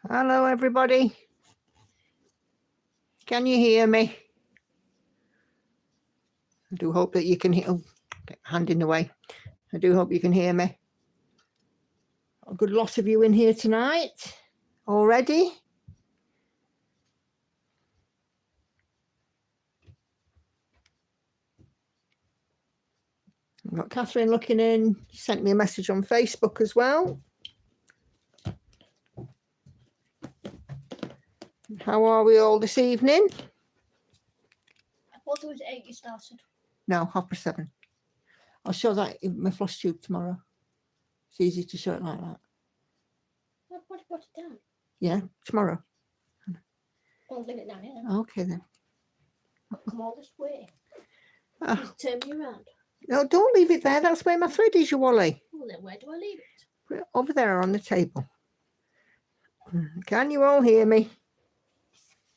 Hello, everybody. Can you hear me? I do hope that you can hear. Oh, hand in the way. I do hope you can hear me. A good lot of you in here tonight already. I've got Catherine looking in. She sent me a message on Facebook as well. How are we all this evening? I thought it was 8 you started. No, 7:30. I'll show that in my flush tube tomorrow. It's easy to show it like that. I've already put it down. Yeah, tomorrow. I'll leave it down here then. Okay then. Come all this way. Ah. Just turn me around. No, don't leave it there. That's where my thread is, you Wally. Well, then where do I leave it? Over there on the table. Can you all hear me?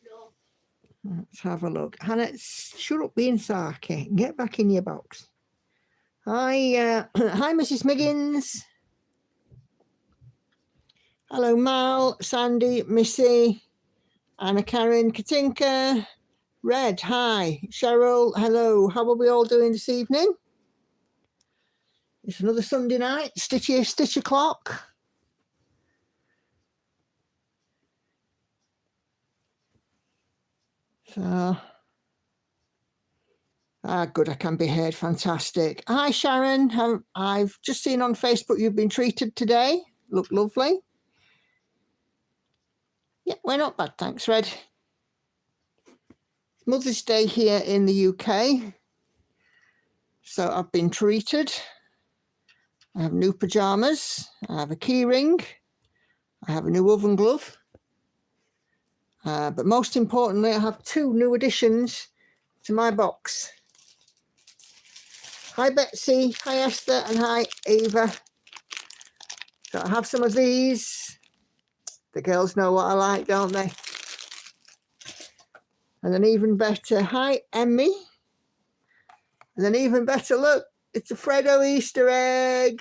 No. Let's have a look. Hannah, shut up being sarky. Get back in your box. Hi, hi, Mrs. Miggins. Hello, Mal, Sandy, Missy, Anna Karen, Katinka, Red, hi, Cheryl, hello. How are we all doing this evening? It's another Sunday night, Stitch o'clock. So, good, I can be heard, fantastic. Hi, Sharon, I've just seen on Facebook you've been treated today. Look lovely. Yeah, we're not bad, thanks, Red. Mother's Day here in the UK. So I've been treated. I have new pajamas. I have a key ring. I have a new oven glove. But most importantly, I have 2 new additions to my box. Hi, Betsy. Hi, Esther. And hi, Eva. So I have some of these. The girls know what I like, don't they? And then even better, hi, Emmy. And then even better, look, it's a Freddo Easter egg.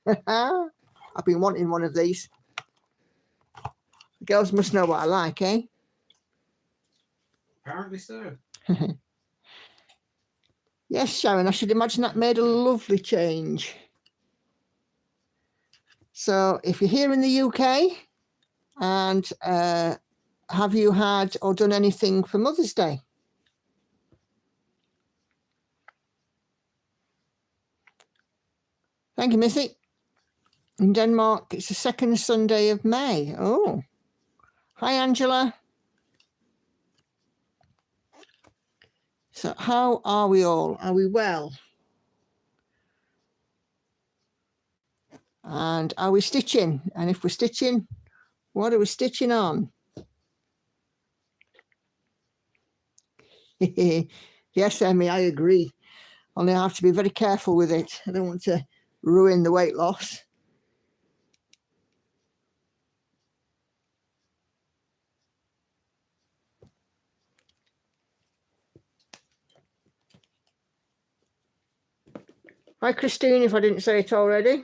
I've been wanting one of these. The girls must know what I like, eh? Apparently so. Yes, Sharon, I should imagine that made a lovely change. So if you're here in the UK and have you had or done anything for Mother's Day? Thank you, Missy. In Denmark, it's the 2nd Sunday of May. Oh, hi, Angela. So how are we all? Are we well? And are we stitching? And if we're stitching, what are we stitching on? Yes, Emmy, I agree. Only I have to be very careful with it. I don't want to ruin the weight loss. Hi, Christine, if I didn't say it already.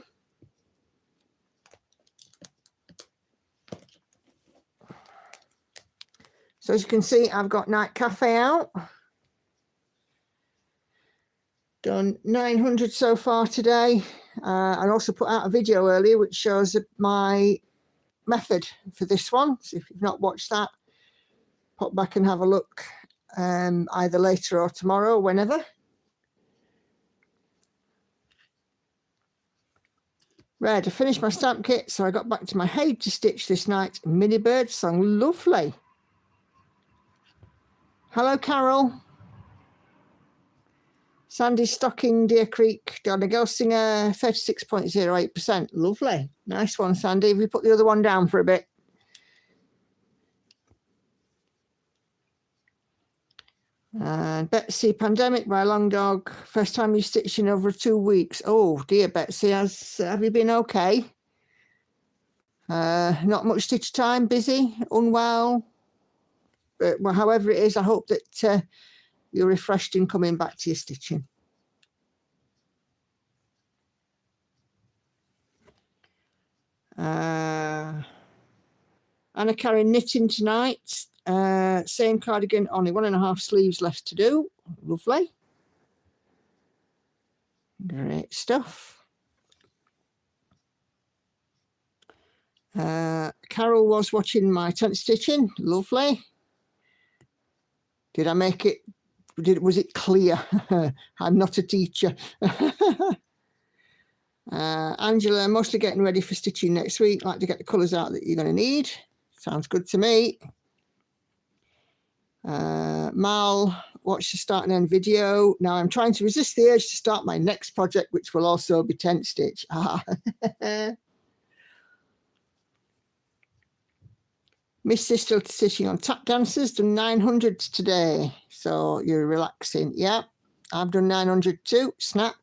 So as you can see, I've got Night Cafe out. Done 900 so far today. I also put out a video earlier which shows my method for this one. So if you've not watched that, pop back and have a look either later or tomorrow, whenever. Red, I finished my stamp kit, so I got back to my Hate to Stitch this night. Mini Bird song, lovely. Hello, Carol. Sandy Stocking, Deer Creek, Donna Girl Singer, 36.08%. Lovely. Nice one, Sandy. Have you put the other one down for a bit? And Betsy, Pandemic by Long Dog. First time you stitched in over 2 weeks. Oh, dear, Betsy. Have you been okay? Not much stitch time, busy, unwell. But well, however it is, I hope that you're refreshed in coming back to your stitching. Anna Karen knitting tonight. Same cardigan, only 1.5 sleeves left to do. Lovely. Great stuff. Carol was watching my tent stitching. Lovely. Did I make it? Was it clear? I'm not a teacher. Angela, mostly getting ready for stitching next week. Like to get the colours out that you're going to need. Sounds good to me. Mal, watch the start and end video. Now I'm trying to resist the urge to start my next project, which will also be tent stitch. Miss is still sitting on tap dancers, done 900 today. So you're relaxing. Yeah, I've done 900 too. Snap.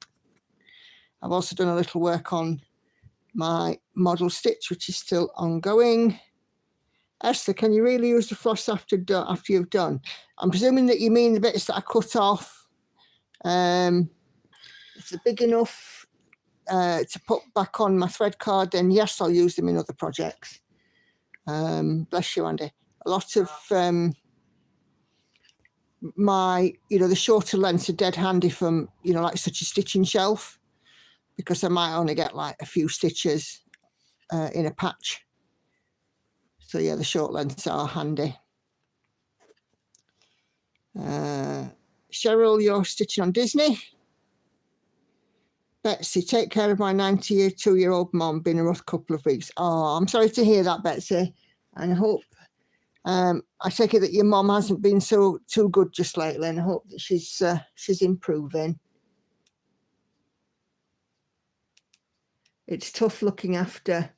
I've also done a little work on my model stitch, which is still ongoing. Esther, can you really use the floss after you've done? I'm presuming that you mean the bits that I cut off. If they're big enough to put back on my thread card, then yes, I'll use them in other projects. Bless you, Andy. A lot of my, the shorter lengths are dead handy from, like such a stitching shelf, because I might only get like a few stitches in a patch. So yeah, the short lengths are handy. Cheryl, you're stitching on Disney. Betsy, take care of my 92-year-old mom. Been a rough couple of weeks. Oh, I'm sorry to hear that, Betsy. And I hope, I take it that your mom hasn't been too good just lately, and I hope that she's improving. It's tough looking after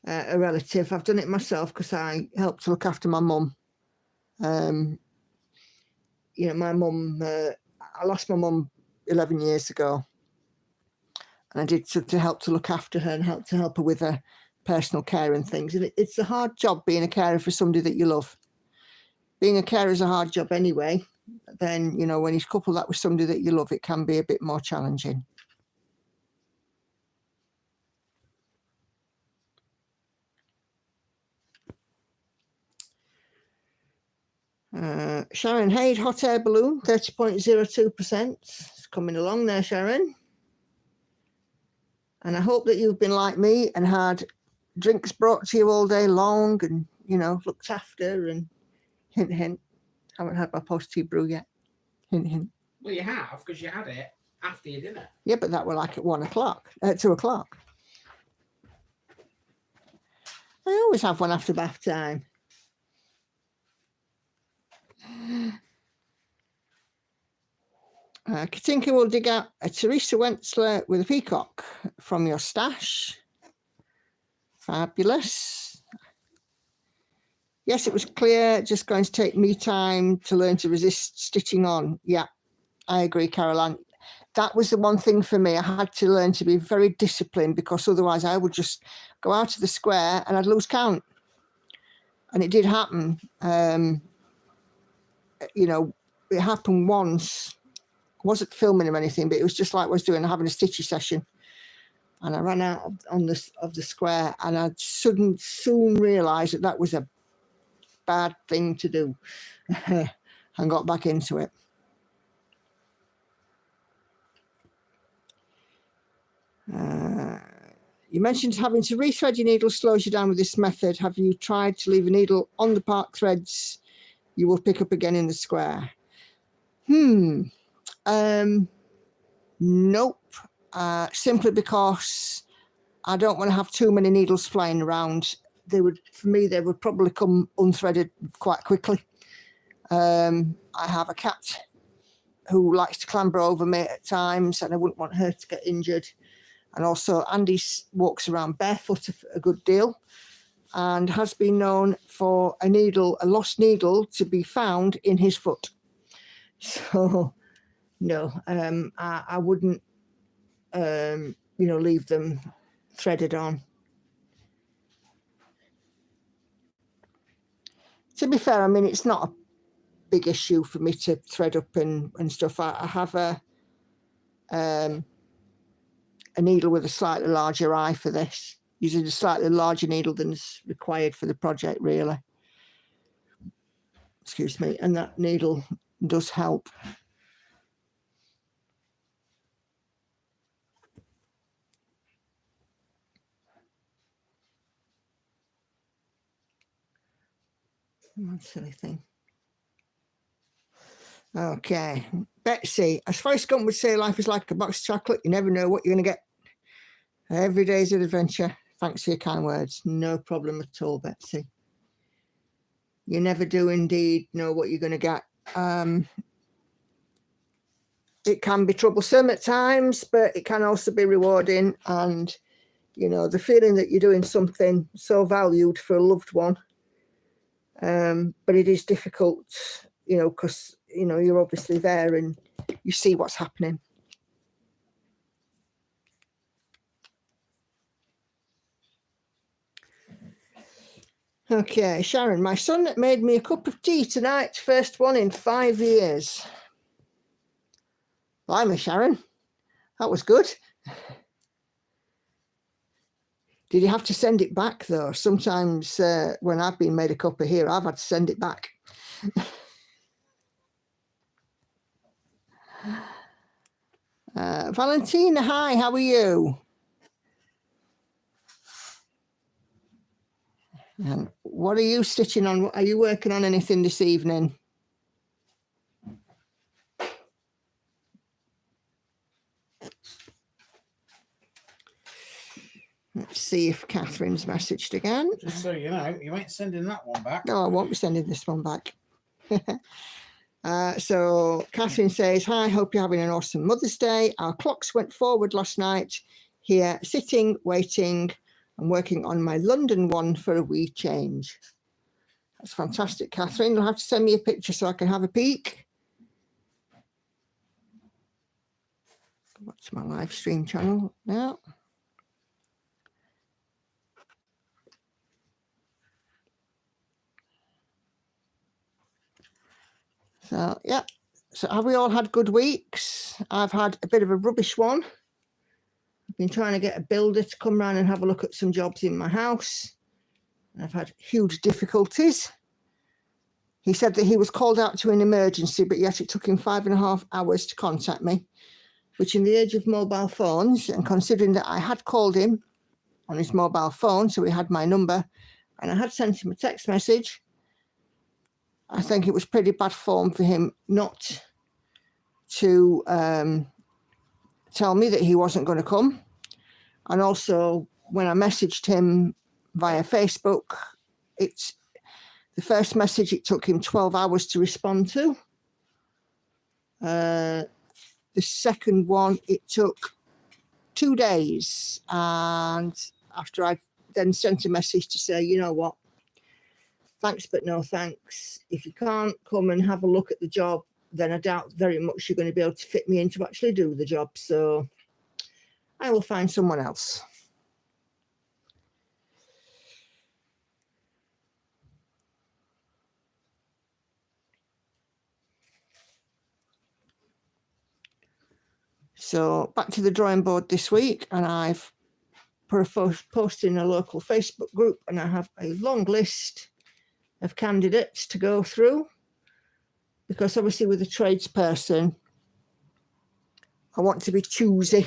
a relative. I've done it myself because I helped to look after my mum. My mum, I lost my mum 11 years ago. And I did to help to look after her and help her with her personal care and things. And it's a hard job being a carer for somebody that you love. Being a carer is a hard job anyway. Then, when you couple that with somebody that you love, it can be a bit more challenging. Sharon Haid, hot air balloon, 30.02%. It's coming along there, Sharon. And I hope that you've been like me and had drinks brought to you all day long and, looked after and hint, hint. Haven't had my positive brew yet. Hint, hint. Well, you have, because you had it after your dinner. Yeah, but that were like at 1 o'clock, 2 o'clock. I always have one after bath time. Katinka will dig out a Teresa Wentzler with a peacock from your stash. Fabulous. Yes, it was clear, just going to take me time to learn to resist stitching on. Yeah, I agree, Caroline. That was the one thing for me. I had to learn to be very disciplined, because otherwise I would just go out of the square and I'd lose count. And it did happen. It happened once. I wasn't filming or anything, but it was just like I was having a stitchy session. And I ran out of the square, and I soon realised that was a bad thing to do, and got back into it. You mentioned having to rethread your needle slows you down with this method. Have you tried to leave a needle on the part threads you will pick up again in the square? Nope. Simply because I don't want to have too many needles flying around. They would probably come unthreaded quite quickly. I have a cat who likes to clamber over me at times, and I wouldn't want her to get injured. And also Andy walks around barefoot a good deal, and has been known for a lost needle to be found in his foot. So no, I wouldn't, leave them threaded on. To be fair, I mean, it's not a big issue for me to thread up and stuff. I have a needle with a slightly larger eye for this. using a slightly larger needle than is required for the project, really. Excuse me, and that needle does help. One silly thing. Okay, Betsy, as Forrest Gump would say, life is like a box of chocolate. You never know what you're going to get. Every day is an adventure. Thanks for your kind words. No problem at all, Betsy. You never do indeed know what you're going to get. It can be troublesome at times, but it can also be rewarding. And, you know, the feeling that you're doing something so valued for a loved one. But it is difficult, you know, because, you know, you're obviously there and you see what's happening. Okay, Sharon, my son made me a cup of tea tonight, first one in 5 years. Blimey, Sharon, that was good. Did you have to send it back, though? Sometimes when I've been made a cup of here, I've had to send it back. Valentina, hi, how are you? And what are you stitching on? Are you working on anything this evening? Let's see if Catherine's messaged again. Just so you know, you ain't sending that one back. No, I won't be sending this one back. So Catherine says, hi, hope you're having an awesome Mother's Day. Our clocks went forward last night. Here, sitting, waiting, and working on my London one for a wee change. That's fantastic, Catherine. You'll have to send me a picture so I can have a peek. Go back to my live stream channel now. So, yeah. So have we all had good weeks? I've had a bit of a rubbish one. I've been trying to get a builder to come round and have a look at some jobs in my house. I've had huge difficulties. He said that he was called out to an emergency, but yet it took him 5.5 hours to contact me, which in the age of mobile phones, and considering that I had called him on his mobile phone, so he had my number, and I had sent him a text message, I think it was pretty bad form for him not to tell me that he wasn't going to come. And also, when I messaged him via Facebook, it's the first message, it took him 12 hours to respond to. The second one, it took 2 days. And after I then sent a message to say, you know what, thanks, but no thanks. If you can't come and have a look at the job, then I doubt very much you're going to be able to fit me in to actually do the job. So I will find someone else. So back to the drawing board this week, and I've put a post in a local Facebook group, and I have a long list of candidates to go through, because obviously with a tradesperson, I want to be choosy.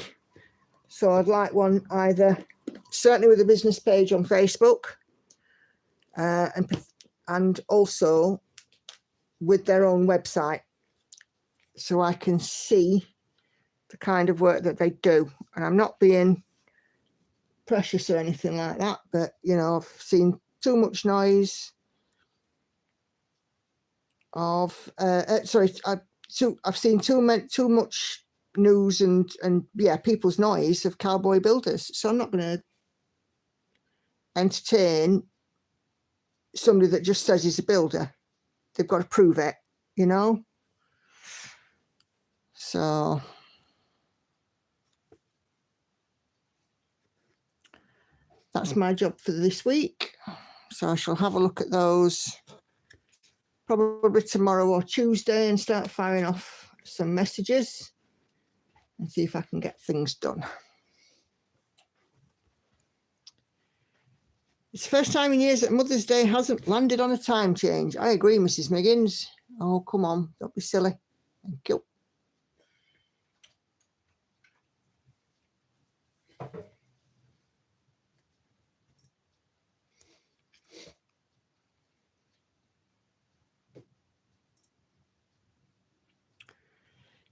So I'd like one either certainly with a business page on Facebook, and also with their own website, so I can see the kind of work that they do. And I'm not being precious or anything like that, but you know, I've seen too much noise of I've seen too much news and yeah, people's noise of cowboy builders. So I'm not going to entertain somebody that just says he's a builder. They've got to prove it, you know. So that's my job for this week. So I shall have a look at those probably tomorrow or Tuesday and start firing off some messages and see if I can get things done. It's the first time in years that Mother's Day hasn't landed on a time change. I agree, Mrs. Miggins. Oh, come on. Don't be silly. Thank you.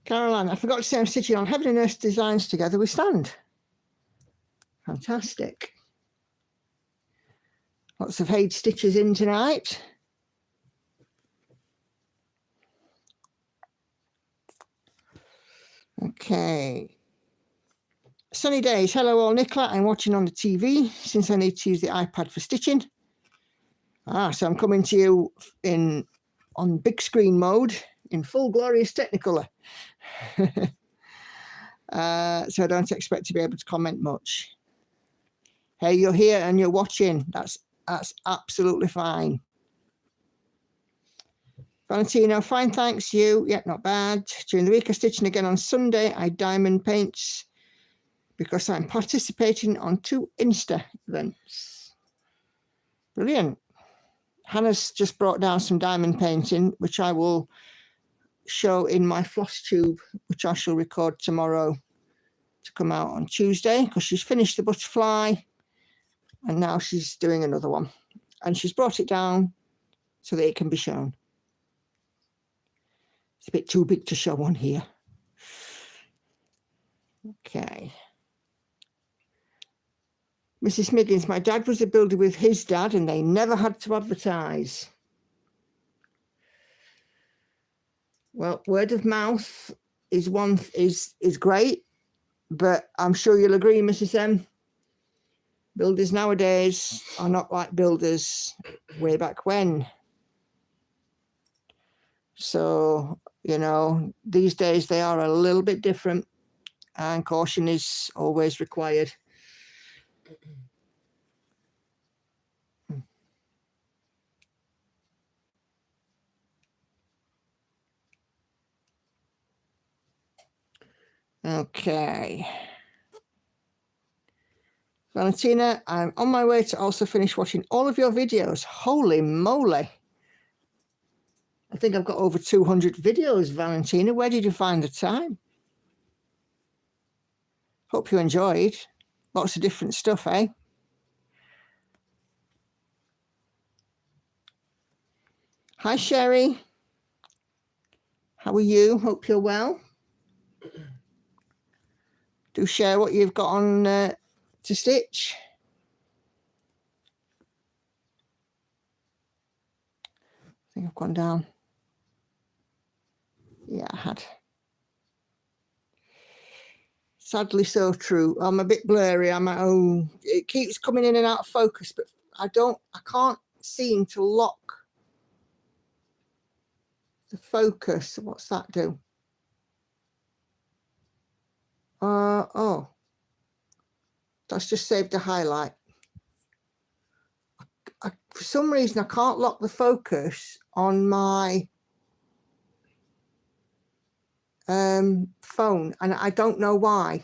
Caroline, I forgot to say I'm stitching on Heaven and Earth Designs Together We Stand. Fantastic. Lots of Haid stitches in tonight. Okay. Sunny days. Hello all, Nicola. I'm watching on the TV since I need to use the iPad for stitching. So I'm coming to you on big screen mode in full glorious Technicolor. So I don't expect to be able to comment much. Hey, you're here and you're watching. That's absolutely fine. Valentino, fine, thanks. You? Yeah, not bad. During the week of stitching again on Sunday, I diamond paints because I'm participating on 2 Insta events. Brilliant. Hannah's just brought down some diamond painting, which I will show in my floss tube, which I shall record tomorrow to come out on Tuesday, because she's finished the butterfly and now she's doing another one. And she's brought it down so that it can be shown. It's a bit too big to show on here. Okay. Mrs. Miggins, my dad was a builder with his dad and they never had to advertise. Well, word of mouth is great, but I'm sure you'll agree, Mrs. M. Builders nowadays are not like builders way back when. So, you know, these days they are a little bit different and caution is always required. Okay. Valentina, I'm on my way to also finish watching all of your videos. Holy moly. I think I've got over 200 videos, Valentina. Where did you find the time? Hope you enjoyed. Lots of different stuff, eh? Hi, Sherry. How are you? Hope you're well. Do share what you've got on to stitch. I think I've gone down. Yeah, I had. Sadly so true. I'm a bit blurry. It keeps coming in and out of focus, but I can't seem to lock the focus. What's that do? Oh, that's just saved a highlight. For some reason, I can't lock the focus on my phone, and I don't know why.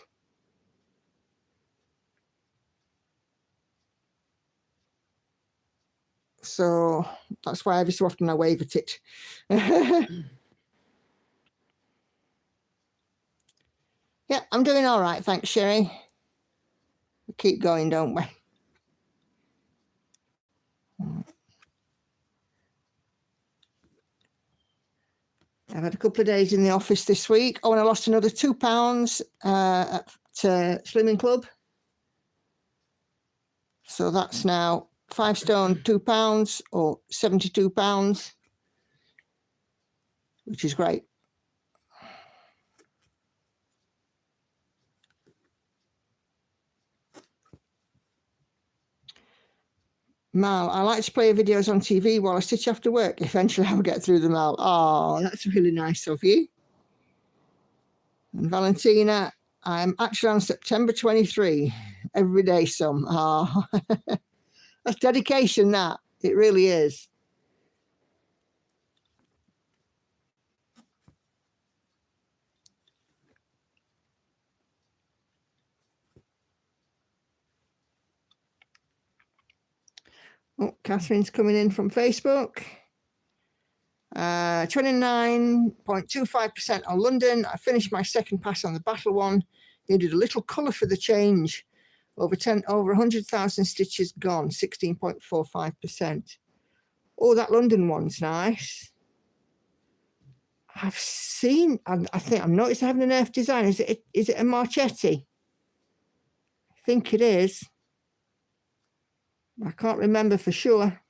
So that's why every so often I wave at it. Yeah, I'm doing all right. Thanks, Sherry. We keep going, don't we? I've had a couple of days in the office this week. Oh, and I lost another £2 at Slimming Club. So that's now 5 stone, £2 or £72, which is great. Mal, I like to play videos on TV while I stitch after work. Eventually I'll get through them all. Oh, that's really nice of you. And Valentina, I'm actually on September 23. Every day some. Oh, that's dedication, that. It really is. Oh, Catherine's coming in from Facebook. 29.25% on London. I finished my second pass on the battle one. Needed a little colour for the change. Over 100,000 stitches gone, 16.45%. Oh, that London one's nice. I've seen, I think I've noticed having an Earth design. Is it a Marchetti? I think it is. I can't remember for sure.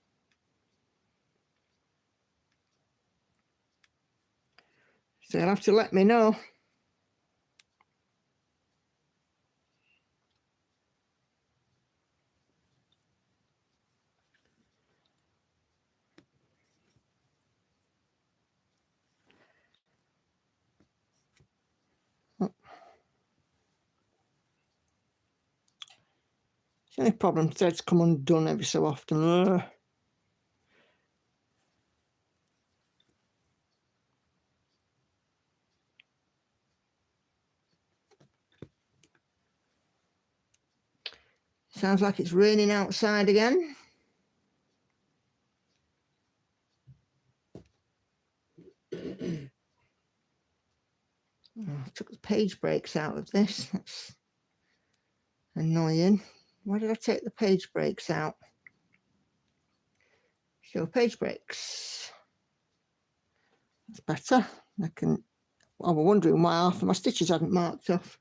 So you'll have to let me know. The only problem, threads come undone every so often. Ugh. Sounds like it's raining outside again. I took the page breaks out of this. That's annoying. Why did I take the page breaks out? Show page breaks. That's better. I was wondering why half of my stitches hadn't marked off.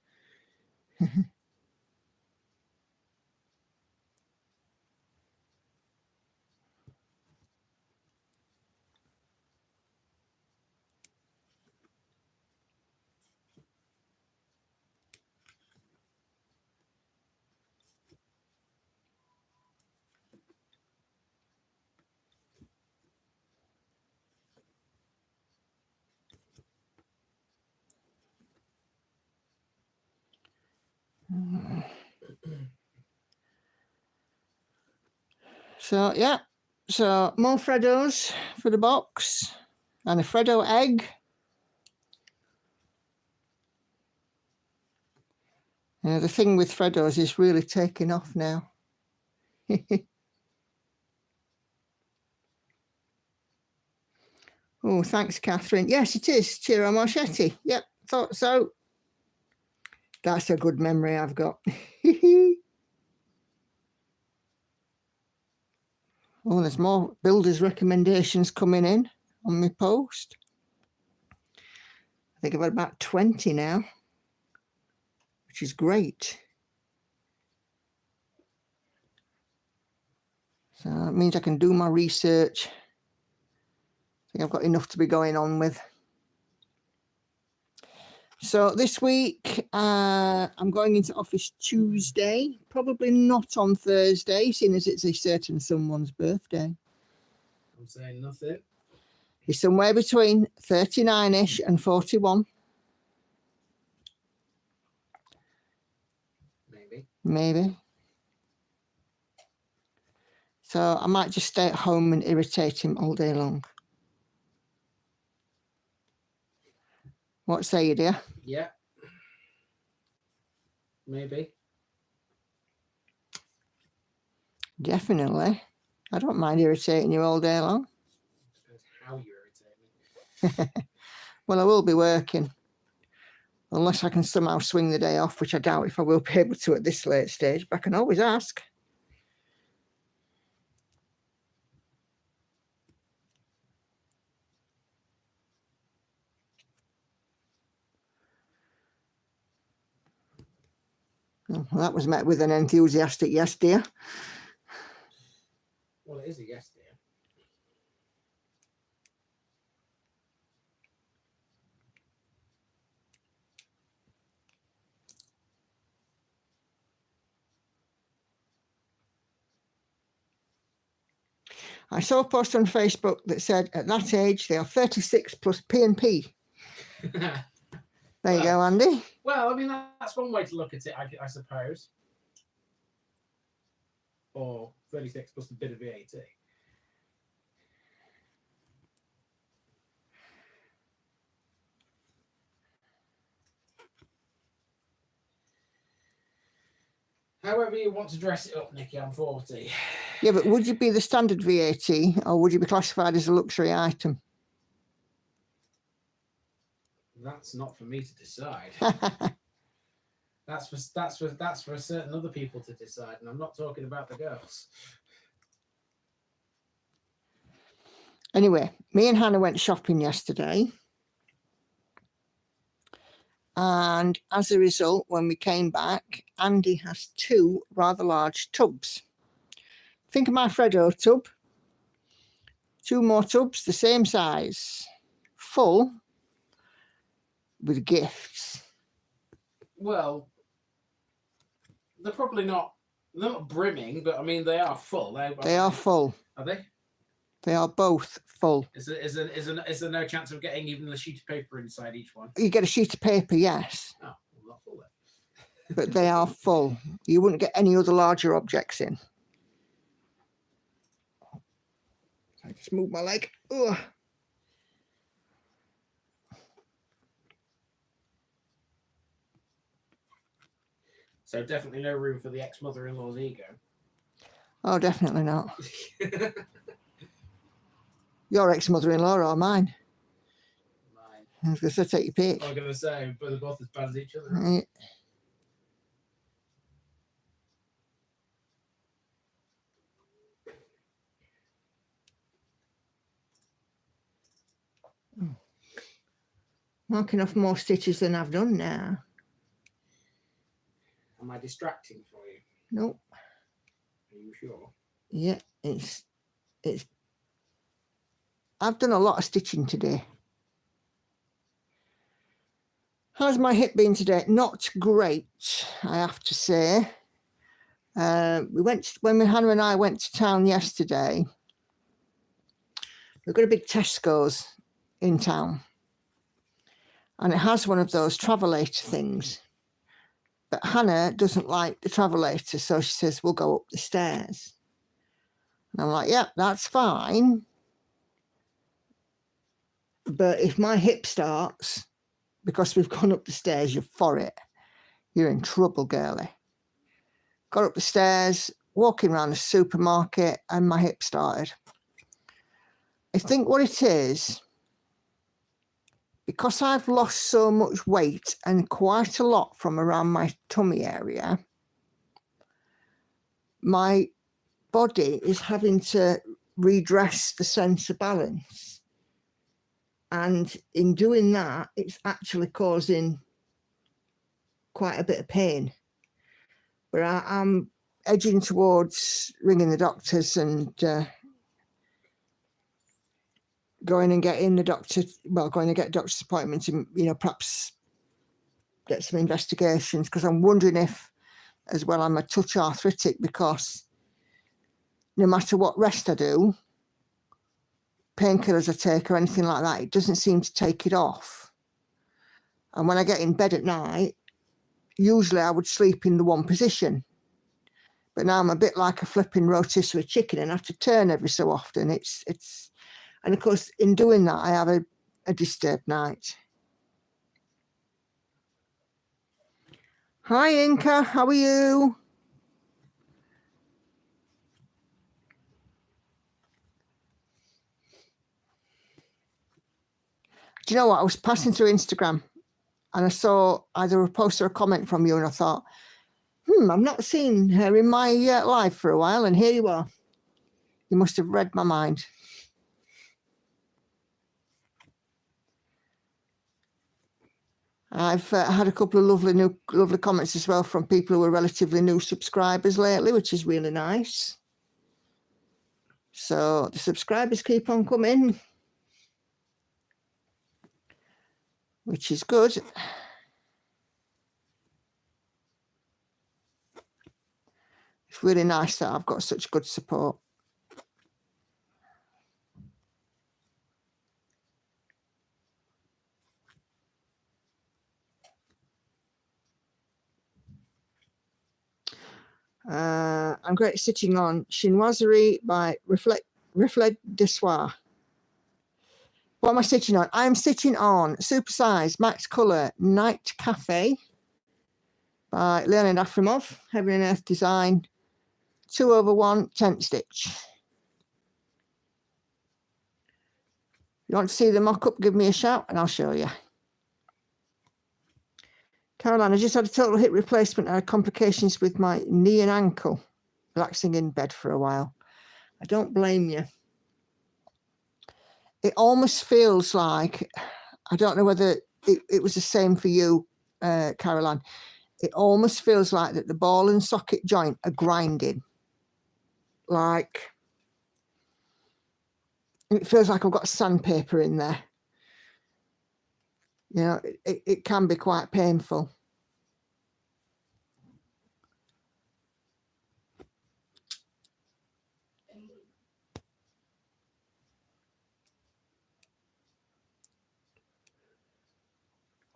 So yeah, so more Freddos for the box and a Freddo egg. The thing with Freddos is really taking off now. Oh, thanks, Catherine. Yes, it is Ciro Marchetti. Yep, thought so. That's a good memory I've got. Oh, there's more builders' recommendations coming in on my post. I think I've had about 20 now, which is great. So that means I can do my research. I think I've got enough to be going on with. So this week, I'm going into office Tuesday, probably not on Thursday, seeing as it's a certain someone's birthday. I'm saying nothing. He's somewhere between 39-ish and 41. Maybe. So I might just stay at home and irritate him all day long. What say you, dear? Yeah. Maybe. Definitely. I don't mind irritating you all day long. Depends how you irritate me. Well, I will be working. Unless I can somehow swing the day off, which I doubt if I will be able to at this late stage, but I can always ask. Well, that was met with an enthusiastic yes, dear. Well, it is a yes, dear. I saw a post on Facebook that said at that age they are 36 plus P&P. There you go, Andy. Well, I mean, that's one way to look at it, I suppose. Or 36 plus a bit of VAT. However you want to dress it up, Nikki, I'm 40. Yeah, but would you be the standard VAT or would you be classified as a luxury item? That's not for me to decide. That's for certain other people to decide, and I'm not talking about the girls. Anyway, me and Hannah went shopping yesterday. And as a result, when we came back, Andy has 2 rather large tubs. Think of my Freddo tub. 2 more tubs, the same size, full with gifts. Well, they're probably not. They're not brimming, but I mean they are full. They are full. Are they? They are both full. Is there no chance of getting even a sheet of paper inside each one? You get a sheet of paper, yes, Oh, well, not full then. but they are full. You wouldn't get any other larger objects in. I just moved my leg. Ugh. So definitely no room for the ex-mother-in-law's ego. Oh, definitely not. Your ex-mother-in-law or mine? Mine. I was going to say, take your pick. I was going to say, but they're both as bad as each other. Right. Marking off more stitches than I've done now. Am I distracting for you? Nope. Are you sure? Yeah, it's. I've done a lot of stitching today. How's my hip been today? Not great, I have to say. When Hannah and I went to town yesterday, we've got a big Tesco's in town. And it has one of those travelator things. But Hannah doesn't like the travelator, so she says, we'll go up the stairs. And I'm like, yeah, that's fine. But if my hip starts, because we've gone up the stairs, you're for it. You're in trouble, girlie. Got up the stairs, walking around the supermarket, and my hip started. I think what it is, because I've lost so much weight and quite a lot from around my tummy area, my body is having to redress the sense of balance. And in doing that, it's actually causing quite a bit of pain. But I'm edging towards ringing the doctors and going and getting going to get a doctor's appointment and, perhaps get some investigations, because I'm wondering if, as well, I'm a touch arthritic, because no matter what rest I do, painkillers I take or anything like that, it doesn't seem to take it off. And when I get in bed at night, usually I would sleep in the one position. But now I'm a bit like a flipping rotisserie chicken and have to turn every so often. And of course, in doing that, I have a disturbed night. Hi, Inca. How are you? Do you know what? I was passing through Instagram and I saw either a post or a comment from you, and I thought, I've not seen her in my live for a while, and here you are. You must have read my mind. I've had a couple of lovely comments as well from people who are relatively new subscribers lately, which is really nice. So the subscribers keep on coming, which is good. It's really nice that I've got such good support. I'm great sitting on Chinoiserie by Reflet de Soir. What am I sitting on? I'm sitting on Supersize Max Colour Night Cafe by Leonid Afrimov, Heaven and Earth Design, 2/1 tent stitch. If you want to see the mock-up, give me a shout and I'll show you. Caroline, I just had a total hip replacement and I had complications with my knee and ankle, relaxing in bed for a while. I don't blame you. It almost feels like, I don't know whether it was the same for you, Caroline. It almost feels like that the ball and socket joint are grinding. Like, it feels like I've got sandpaper in there. You know, it can be quite painful.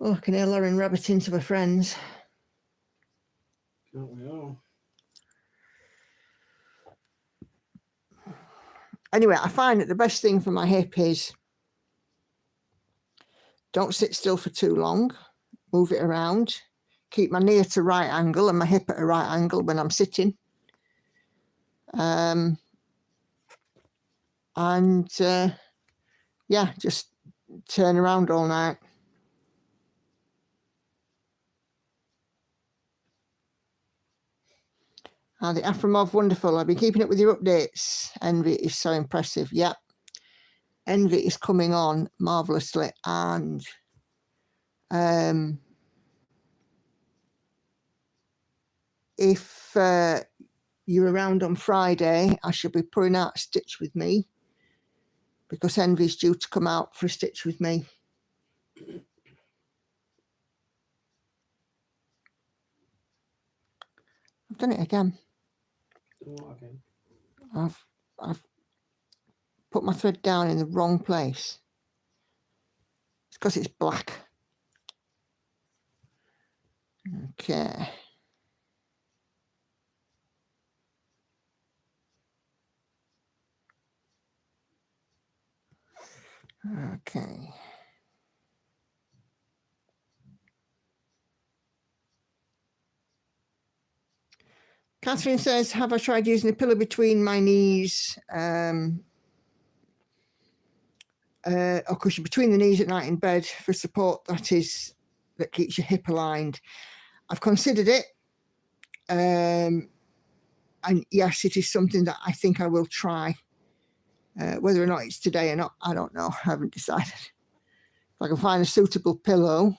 Oh, I can hear Lauren rabbiting to her friends. Don't we all? Anyway, I find that the best thing for my hip is don't sit still for too long, move it around, keep my knee at a right angle and my hip at a right angle when I'm sitting. Yeah, just turn around all night. The Afrimov, wonderful. I've been keeping up with your updates. Envy is so impressive. Yep. Envy is coming on marvelously. And if you're around on Friday, I shall be putting out a stitch with me because Envy's due to come out for a stitch with me. I've done it again. Okay. I've put my thread down in the wrong place. It's because it's black. Okay. Okay. Catherine says, have I tried using a pillow between my knees or cushion between the knees at night in bed for support that keeps your hip aligned? I've considered it. And yes, it is something that I think I will try. Whether or not it's today or not, I don't know. I haven't decided. If I can find a suitable pillow.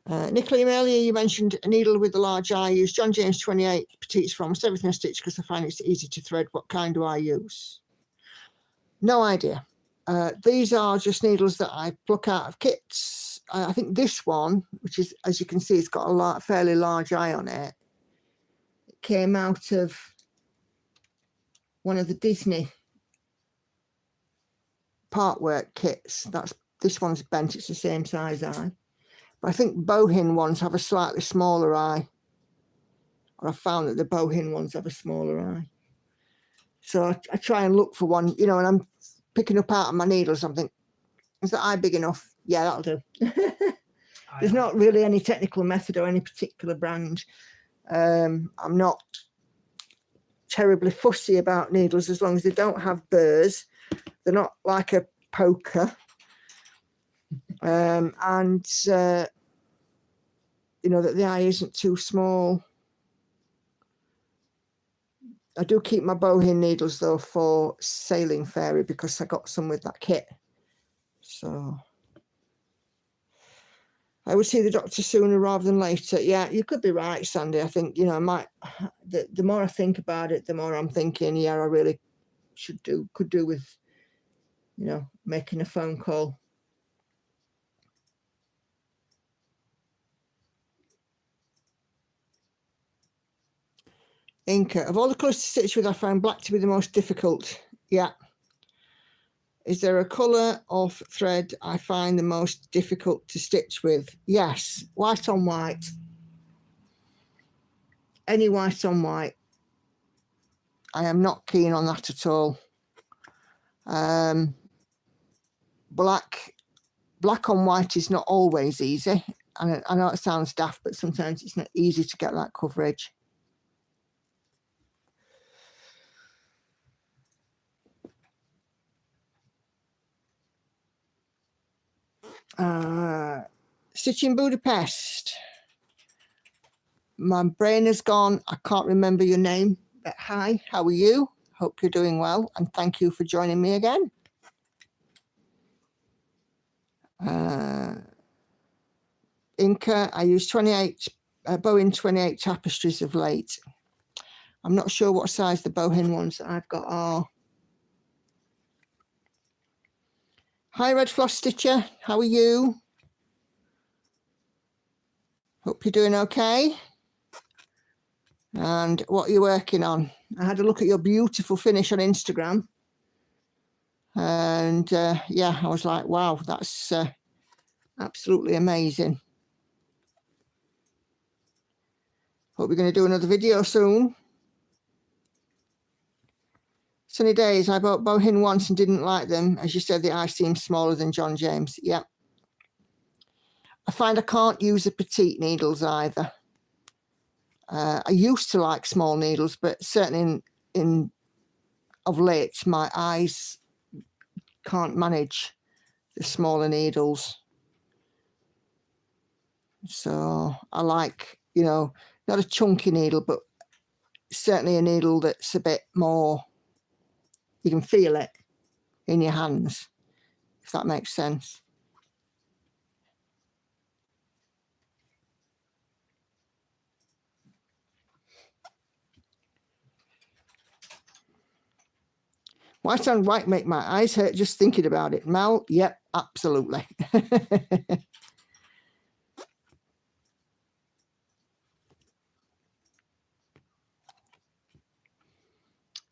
Nicola, earlier you mentioned a needle with a large eye. I use John James 28 petites for almost everything I stitch because I find it's easy to thread. What kind do I use? No idea. These are just needles that I pluck out of kits. I think this one, which is, as you can see, it's got a fairly large eye on it. It came out of one of the Disney part work kits. This one's bent. It's the same size eye. But I think bohin ones have a slightly smaller eye. Or I found that the bohin ones have a smaller eye. So I try and look for one, you know, and I'm picking up out of my needles something. Is that eye big enough? Yeah, that'll do. There's not really any technical method or any particular brand. I'm not terribly fussy about needles as long as they don't have burrs. They're not like a poker. You know, that the eye isn't too small. I do keep my bohin needles though for Sailing Fairy because I got some with that kit. So I would see the doctor sooner rather than later. Yeah, you could be right, Sandy. I think, you know, the more I think about it, the more I'm thinking, yeah, I really could do with, you know, making a phone call. Inca, of all the colours to stitch with, I found black to be the most difficult. Yeah. Is there a colour of thread I find the most difficult to stitch with? Yes, white on white. Any white on white. I am not keen on that at all. Black on white is not always easy. And I know it sounds daft, but sometimes it's not easy to get that coverage. Stitching Budapest. My brain has gone. I can't remember your name, but hi, how are you? Hope you're doing well, and thank you for joining me again. Inca, I use 28 Bohin 28 tapestries of late. I'm not sure what size the Bohin ones that I've got are. Hi, Red Floss Stitcher, how are you? Hope you're doing okay. And what are you working on? I had a look at your beautiful finish on Instagram. And yeah, I was like, wow, that's absolutely amazing. Hope we're going to do another video soon. Sunny days, I bought Bohin once and didn't like them. As you said, the eye seems smaller than John James. Yeah. I find I can't use the petite needles either. I used to like small needles, but certainly of late, my eyes can't manage the smaller needles. So I like, you know, not a chunky needle, but certainly a needle that's a bit more, you can feel it in your hands, if that makes sense. White on white make my eyes hurt just thinking about it. Mel, yep, absolutely.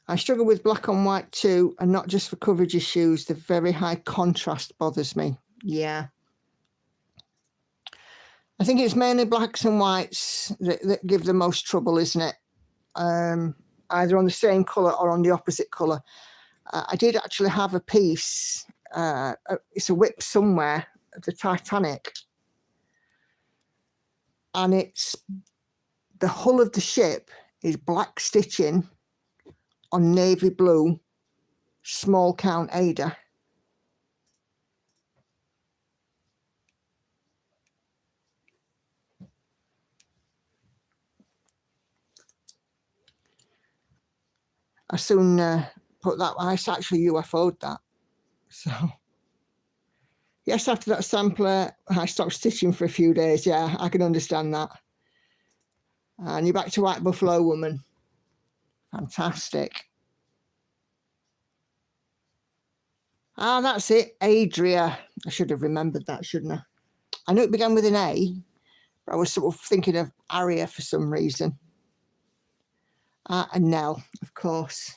I struggle with black on white too, and not just for coverage issues. The very high contrast bothers me. Yeah. I think it's mainly blacks and whites that give the most trouble, isn't it? Either on the same colour or on the opposite colour. I did actually have a piece, it's a whip somewhere, of the Titanic. And it's, the hull of the ship is black stitching on navy blue, small count Ada. I soon put that, I actually UFO'd that. So, yes, after that sampler, I stopped stitching for a few days. Yeah, I can understand that. And you're back to White Buffalo Woman. Fantastic. Ah, that's it, Adria. I should have remembered that, shouldn't I? I knew it began with an A, but I was sort of thinking of Aria for some reason. And Nell, of course.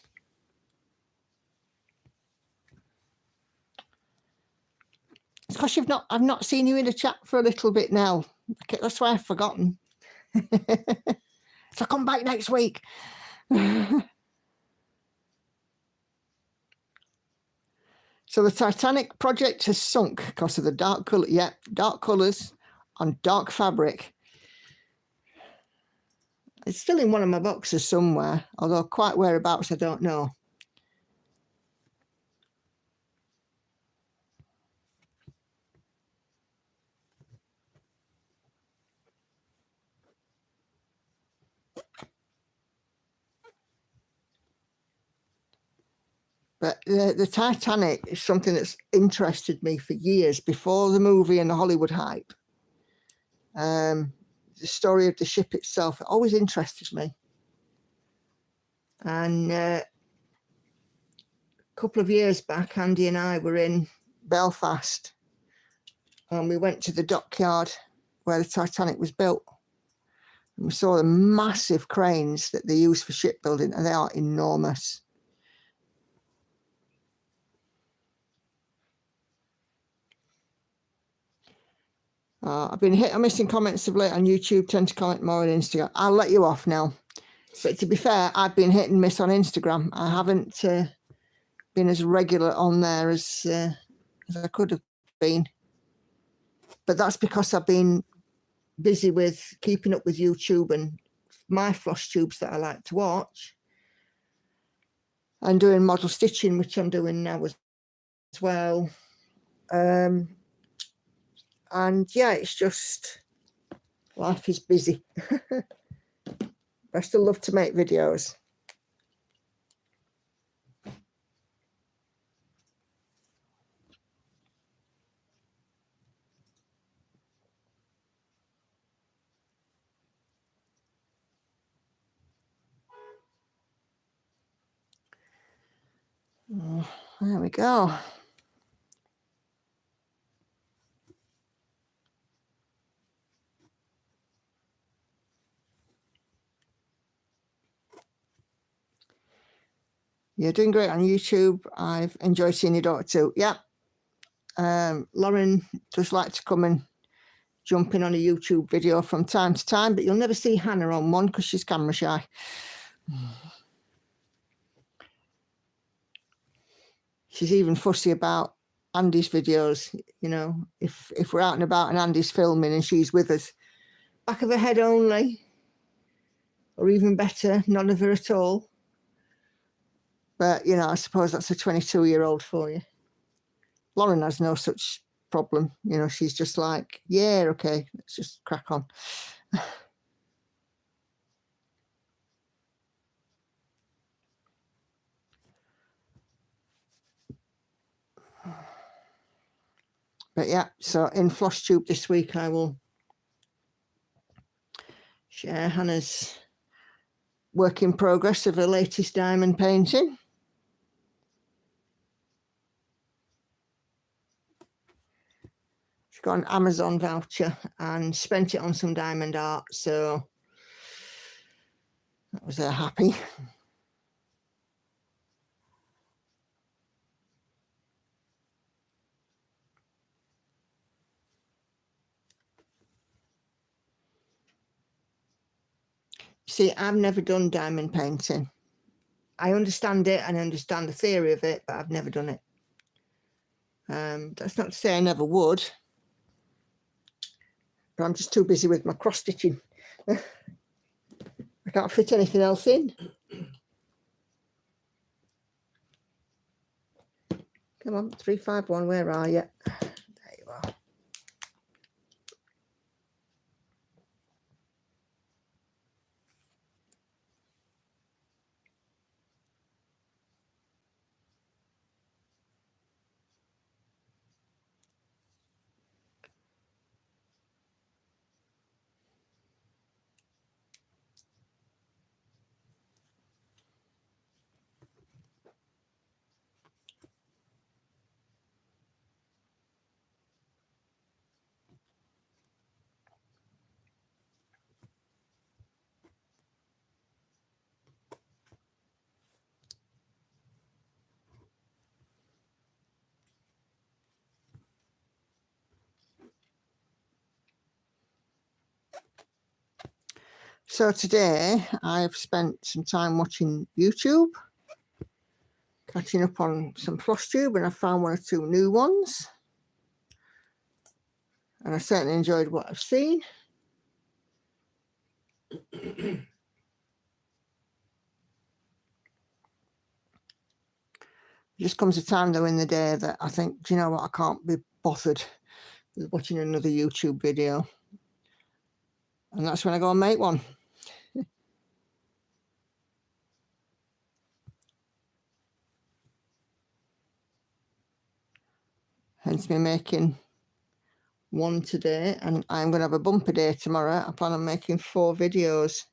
It's because I've not seen you in the chat for a little bit now. Okay, that's why I've forgotten. So come back next week. So the Titanic project has sunk because of the dark color. Yeah, dark colors on dark fabric. It's still in one of my boxes somewhere, although quite whereabouts I don't know. But the Titanic is something that's interested me for years before the movie and the Hollywood hype. The story of the ship itself always interested me. And a couple of years back, Andy and I were in Belfast, and we went to the dockyard where the Titanic was built. And we saw the massive cranes that they use for shipbuilding, and they are enormous. I've been hit or missing comments of late on YouTube, tend to comment more on Instagram. I'll let you off now. But to be fair, I've been hit and miss on Instagram. I haven't been as regular on there as I could have been. But that's because I've been busy with keeping up with YouTube and my floss tubes that I like to watch, and doing model stitching, which I'm doing now as well. And yeah, it's just, life is busy. I still love to make videos. Oh, there we go. You're doing great on YouTube. I've enjoyed seeing your daughter too. Yeah. Lauren does like to come and jump in on a YouTube video from time to time, but you'll never see Hannah on one because she's camera shy. She's even fussy about Andy's videos. You know, if we're out and about and Andy's filming and she's with us, back of her head only, or even better, none of her at all. But, you know, I suppose that's a 22-year-old for you. Lauren has no such problem. You know, she's just like, yeah, okay, let's just crack on. But yeah, so in Floss Tube this week, I will share Hannah's work in progress of her latest diamond painting. She got an Amazon voucher and spent it on some diamond art, so that was her happy. See, I've never done diamond painting. I understand it and I understand the theory of it, but I've never done it. That's not to say I never would, but I'm just too busy with my cross stitching. I can't fit anything else in. Come on, 351, where are you? There you are. So today I've spent some time watching YouTube, catching up on some floss tube, and I found one or two new ones. And I certainly enjoyed what I've seen. There just comes a time though in the day that I think, do you know what, I can't be bothered with watching another YouTube video. And that's when I go and make one. Hence me making one today, and I'm going to have a bumper day tomorrow. I plan on making 4 videos.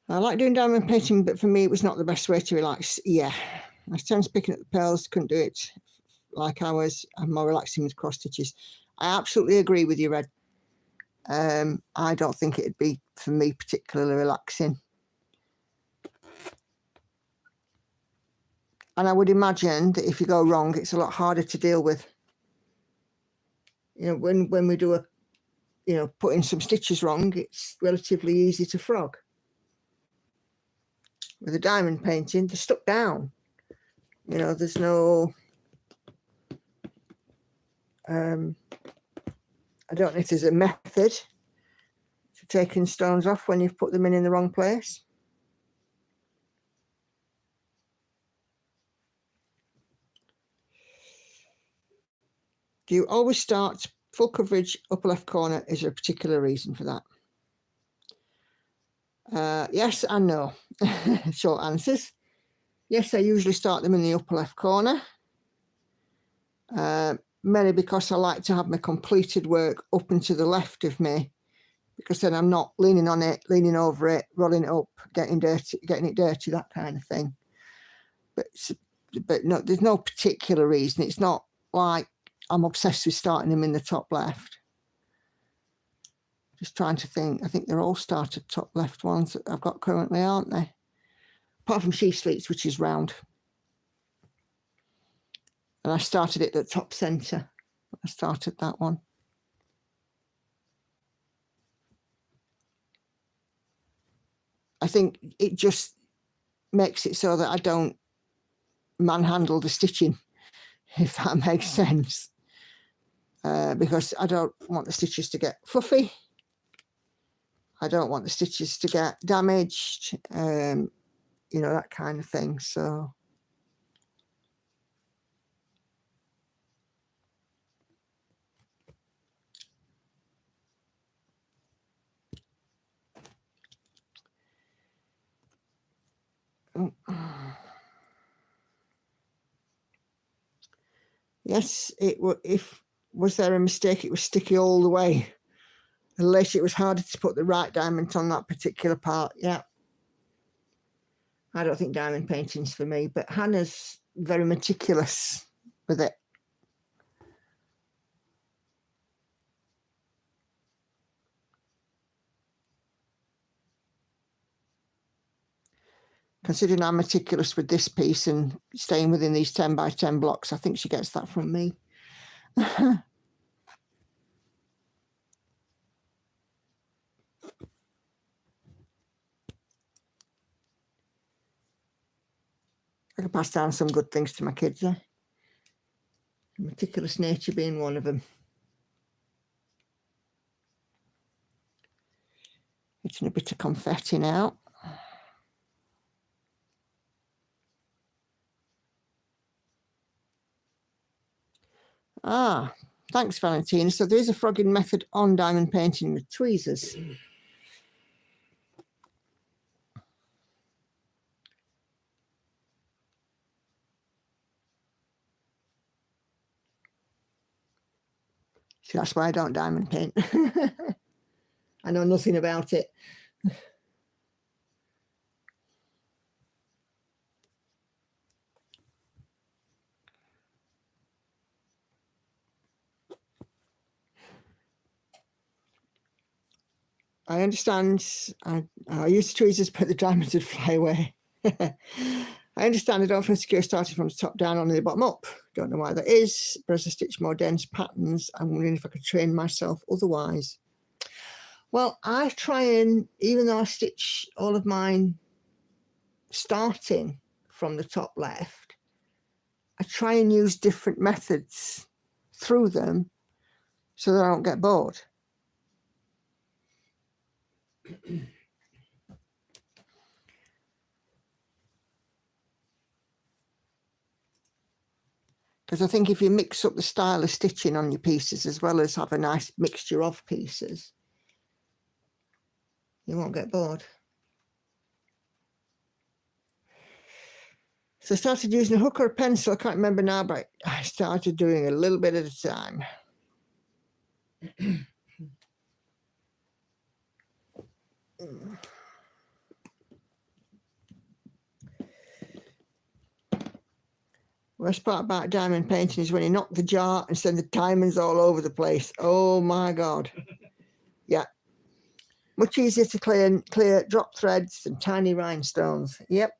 I like doing diamond painting, but for me it was not the best way to relax. Yeah, I was picking up the pearls, couldn't do it like I was. I'm more relaxing with cross stitches. I absolutely agree with you, Red. I don't think it'd be for me particularly relaxing. And I would imagine that if you go wrong, it's a lot harder to deal with. You know, when we do you know, putting some stitches wrong, it's relatively easy to frog. With a diamond painting, they're stuck down. You know, there's no, I don't know if there's a method to taking stones off when you've put them in the wrong place. Do you always start full coverage upper left corner? Is there a particular reason for that? Yes and no. Short answers. Yes, I usually start them in the upper left corner. Mainly because I like to have my completed work up and to the left of me, because then I'm not leaning on it, leaning over it, rolling it up, getting it dirty, that kind of thing. But no, there's no particular reason. It's not like I'm obsessed with starting them in the top left. Just trying to think. I think they're all started top left ones that I've got currently, aren't they? Apart from She Sleeps, which is round. And I started it at the top centre. I started that one. I think it just makes it so that I don't manhandle the stitching, if that makes sense. Because I don't want the stitches to get fluffy. I don't want the stitches to get damaged, you know, that kind of thing. So yes, was there a mistake? It was sticky all the way. Unless it was harder to put the right diamond on that particular part. Yeah. I don't think diamond painting's for me, but Hannah's very meticulous with it. Considering I'm meticulous with this piece and staying within these 10 by 10 blocks, I think she gets that from me. I can pass down some good things to my kids, eh? Meticulous nature being one of them. Hitting a bit of confetti now. Ah, thanks, Valentina. So there is a frogging method on diamond painting with tweezers. So that's why I don't diamond paint. I know nothing about it. I understand. I use the tweezers, but the diamonds would fly away. I understand I don't feel secure starting from the top down, only the bottom up. Don't know why that is, but as I stitch more dense patterns, I'm wondering if I could train myself otherwise. Well, I try and, even though I stitch all of mine starting from the top left, I try and use different methods through them so that I don't get bored. Because I think if you mix up the style of stitching on your pieces as well as have a nice mixture of pieces, you won't get bored. So I started using a hook or a pencil. I can't remember now, but I started doing a little bit at a time. Worst part about diamond painting is when you knock the jar and send the diamonds all over the place. Oh my God. Yeah. Much easier to clear drop threads than tiny rhinestones. Yep.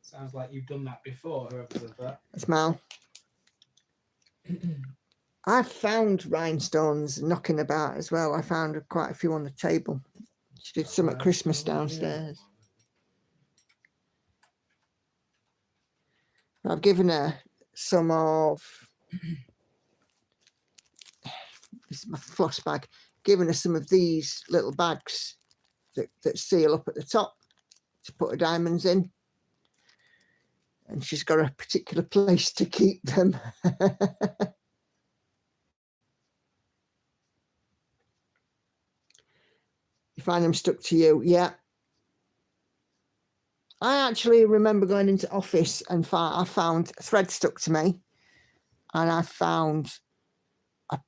Sounds like you've done that before, whoever said that. That's Mal. I've found rhinestones knocking about as well. I found quite a few on the table. She did some at Christmas downstairs. I've given her some of, this is my floss bag, given her some of these little bags that seal up at the top to put her diamonds in. And she's got a particular place to keep them. You find them stuck to you? Yeah. I actually remember going into office and I found thread stuck to me. And I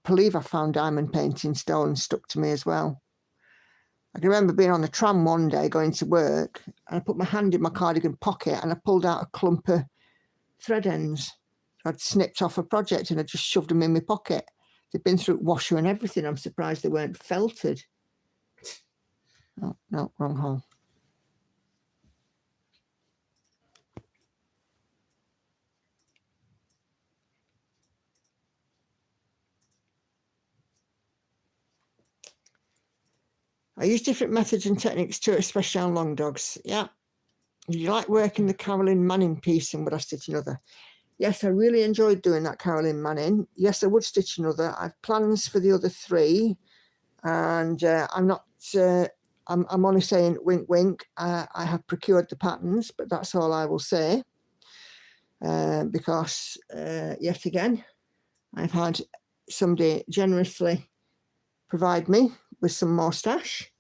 believe I found diamond painting stones stuck to me as well. I can remember being on the tram one day going to work, and I put my hand in my cardigan pocket and I pulled out a clump of thread ends. I'd snipped off a project and I just shoved them in my pocket. They'd been through washer and everything. I'm surprised they weren't felted. Oh, no, wrong hole. I use different methods and techniques too, especially on long dogs. Yeah. You like working the Carolyn Manning piece, and would I stitch another? Yes, I really enjoyed doing that Carolyn Manning. Yes, I would stitch another. I've plans for the other 3, and I'm not. I'm only saying wink, wink. I have procured the patterns, but that's all I will say. Because yet again, I've had somebody generously provide me with some more stash.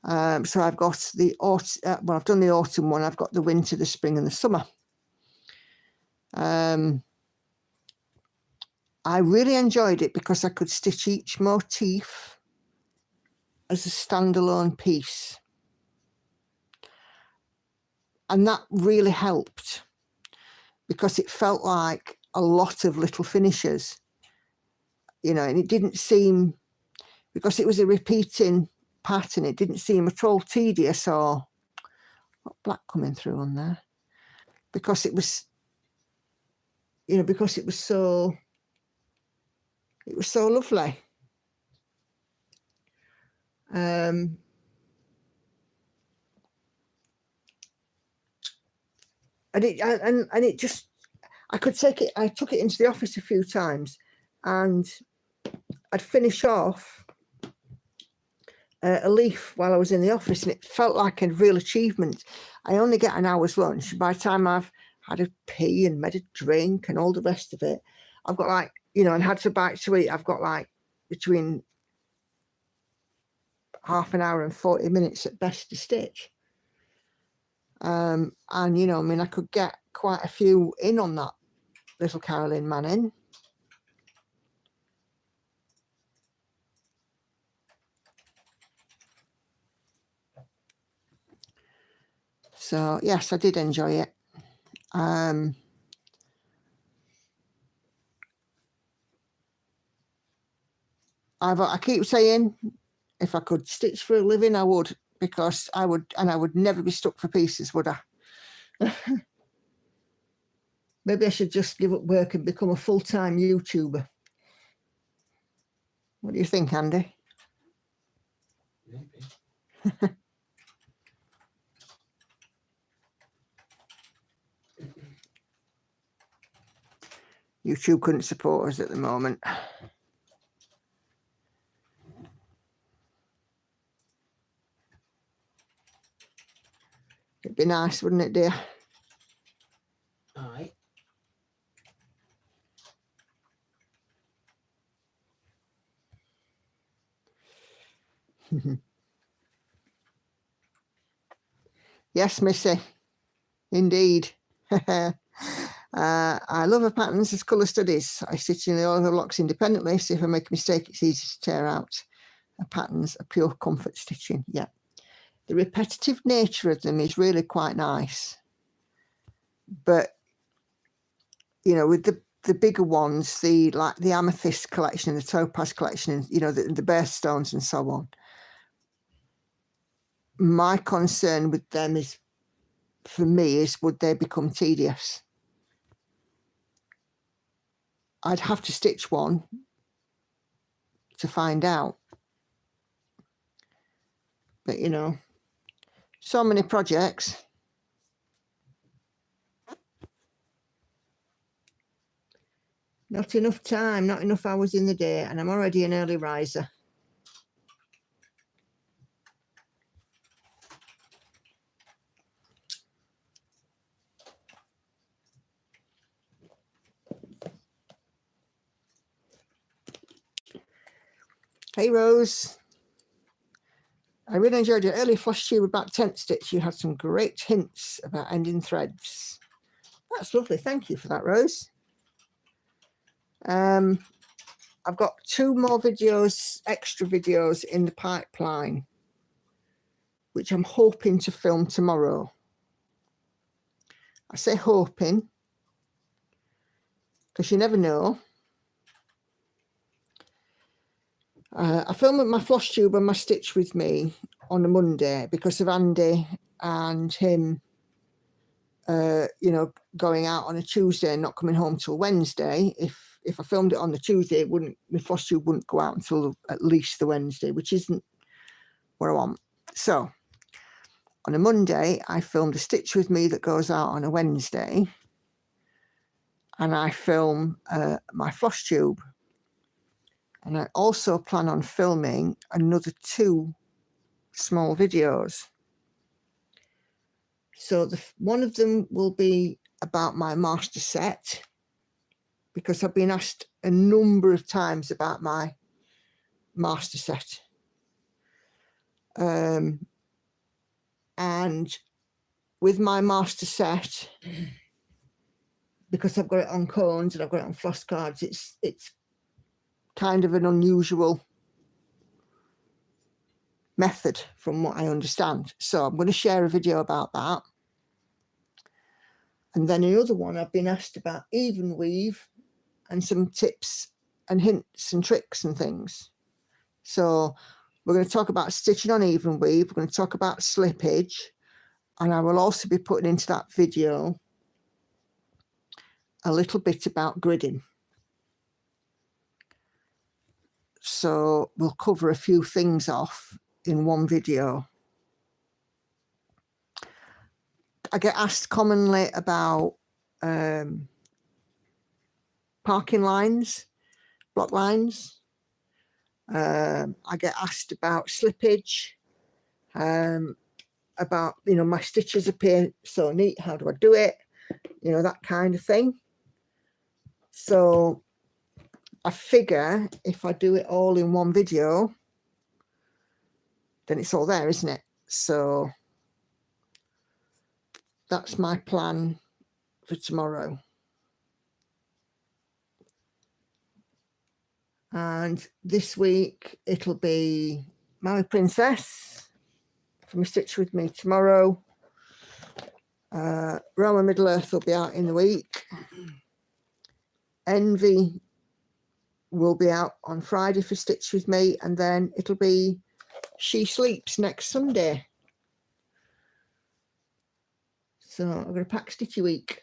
So I've got the autumn, well, I've done the autumn one, I've got the winter, the spring and the summer. I really enjoyed it because I could stitch each motif as a standalone piece. And that really helped because it felt like a lot of little finishes, you know, and it didn't seem, because it was a repeating pattern, it didn't seem at all tedious or black coming through on there, because it was, you know, because it was so lovely. And it just, I could take it, I took it into the office a few times and I'd finish off a leaf while I was in the office, and it felt like a real achievement. I only get an hour's lunch. By the time I've had a pee and made a drink and all the rest of it, I've got like, you know, and had a bite to eat, I've got like between half an hour and 40 minutes at best to stitch. And, you know, I mean, I could get quite a few in on that little Carolyn Manning. So, yes, I did enjoy it. I keep saying, if I could stitch for a living, I would, because I would, and I would never be stuck for pieces, would I? Maybe I should just give up work and become a full-time YouTuber. What do you think, Andy? Maybe. YouTube couldn't support us at the moment. It'd be nice, wouldn't it, dear? Aye. Yes, Missy. Indeed. I love her patterns as colour studies. I stitch in all her locks independently, so if I make a mistake, it's easy to tear out. Her patterns are pure comfort stitching. Yeah. The repetitive nature of them is really quite nice. But, you know, with the bigger ones, like the amethyst collection and the topaz collection, and, you know, the birthstones and so on, my concern with them is, for me, is would they become tedious? I'd have to stitch one to find out. But you know, so many projects. Not enough time, not enough hours in the day, and I'm already an early riser. Hey Rose, I really enjoyed your early flush tube about tent stitch. You had some great hints about ending threads. That's lovely, thank you for that, Rose. I've got 2 more videos, extra videos in the pipeline, which I'm hoping to film tomorrow. I say hoping because you never know. I filmed my floss tube and my stitch with me on a Monday because of Andy and him, you know, going out on a Tuesday and not coming home till Wednesday. If I filmed it on the Tuesday, it wouldn't, my floss tube wouldn't go out until at least the Wednesday, which isn't what I want. So on a Monday, I filmed a stitch with me that goes out on a Wednesday, and I film my floss tube. And I also plan on filming another 2 small videos. So one of them will be about my master set, because I've been asked a number of times about my master set. And with my master set, because I've got it on cones and I've got it on floss cards, it's kind of an unusual method from what I understand. So I'm going to share a video about that. And then another one, I've been asked about even weave and some tips and hints and tricks and things. So we're going to talk about stitching on even weave. We're going to talk about slippage. And I will also be putting into that video a little bit about gridding. So we'll cover a few things off in one video. I get asked commonly about parking lines, block lines. I get asked about slippage, about, you know, my stitches appear so neat, how do I do it? You know, that kind of thing. So I figure if I do it all in one video, then it's all there, isn't it? So that's my plan for tomorrow. And this week it'll be Maui Princess from a stitch with me tomorrow. Realm of Middle Earth will be out in the week. Envy will be out on Friday for stitch with me, and then it'll be She Sleeps next Sunday. So I'm going to pack Stitchy Week.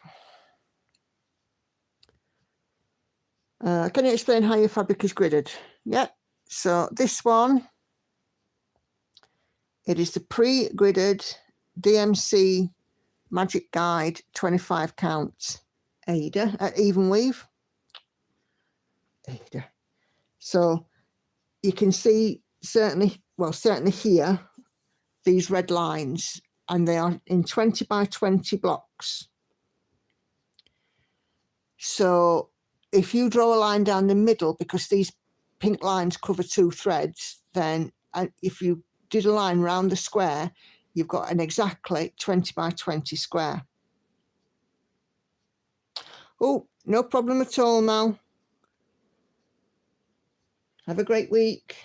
Can you explain how your fabric is gridded? Yeah, so this one, it is the pre-gridded DMC Magic Guide 25 count Ada, even weave. Ada. So you can see certainly here, these red lines, and they are in 20 by 20 blocks. So if you draw a line down the middle, because these pink lines cover 2 threads, then if you did a line round the square, you've got an exactly 20 by 20 square. Oh, no problem at all, Mal. Have a great week.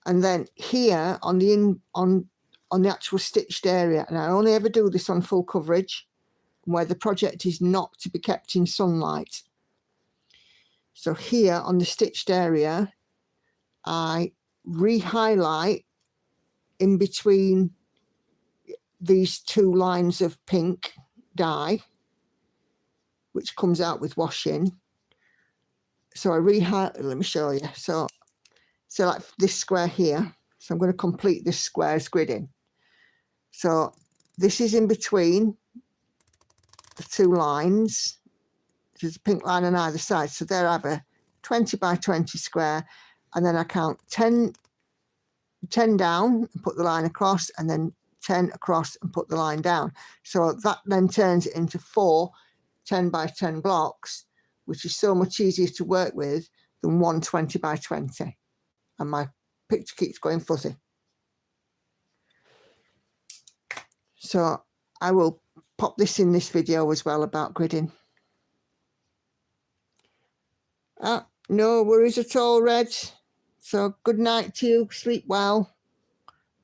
And then here on the actual stitched area, and I only ever do this on full coverage, where the project is not to be kept in sunlight. So here on the stitched area, I re-highlight in between these 2 lines of pink dye, which comes out with washing, so I let me show you. So like this square here. So I'm going to complete this square's gridding. So this is in between the two lines. There's a pink line on either side. So there I have a 20 by 20 square, and then I count 10 down and put the line across, and then 10 across and put the line down. So that then turns it into 4 10 by 10 blocks, which is so much easier to work with than 1 20 by 20. And my picture keeps going fuzzy. So I will pop this in this video as well about gridding. No worries at all, Red. So good night to you, sleep well,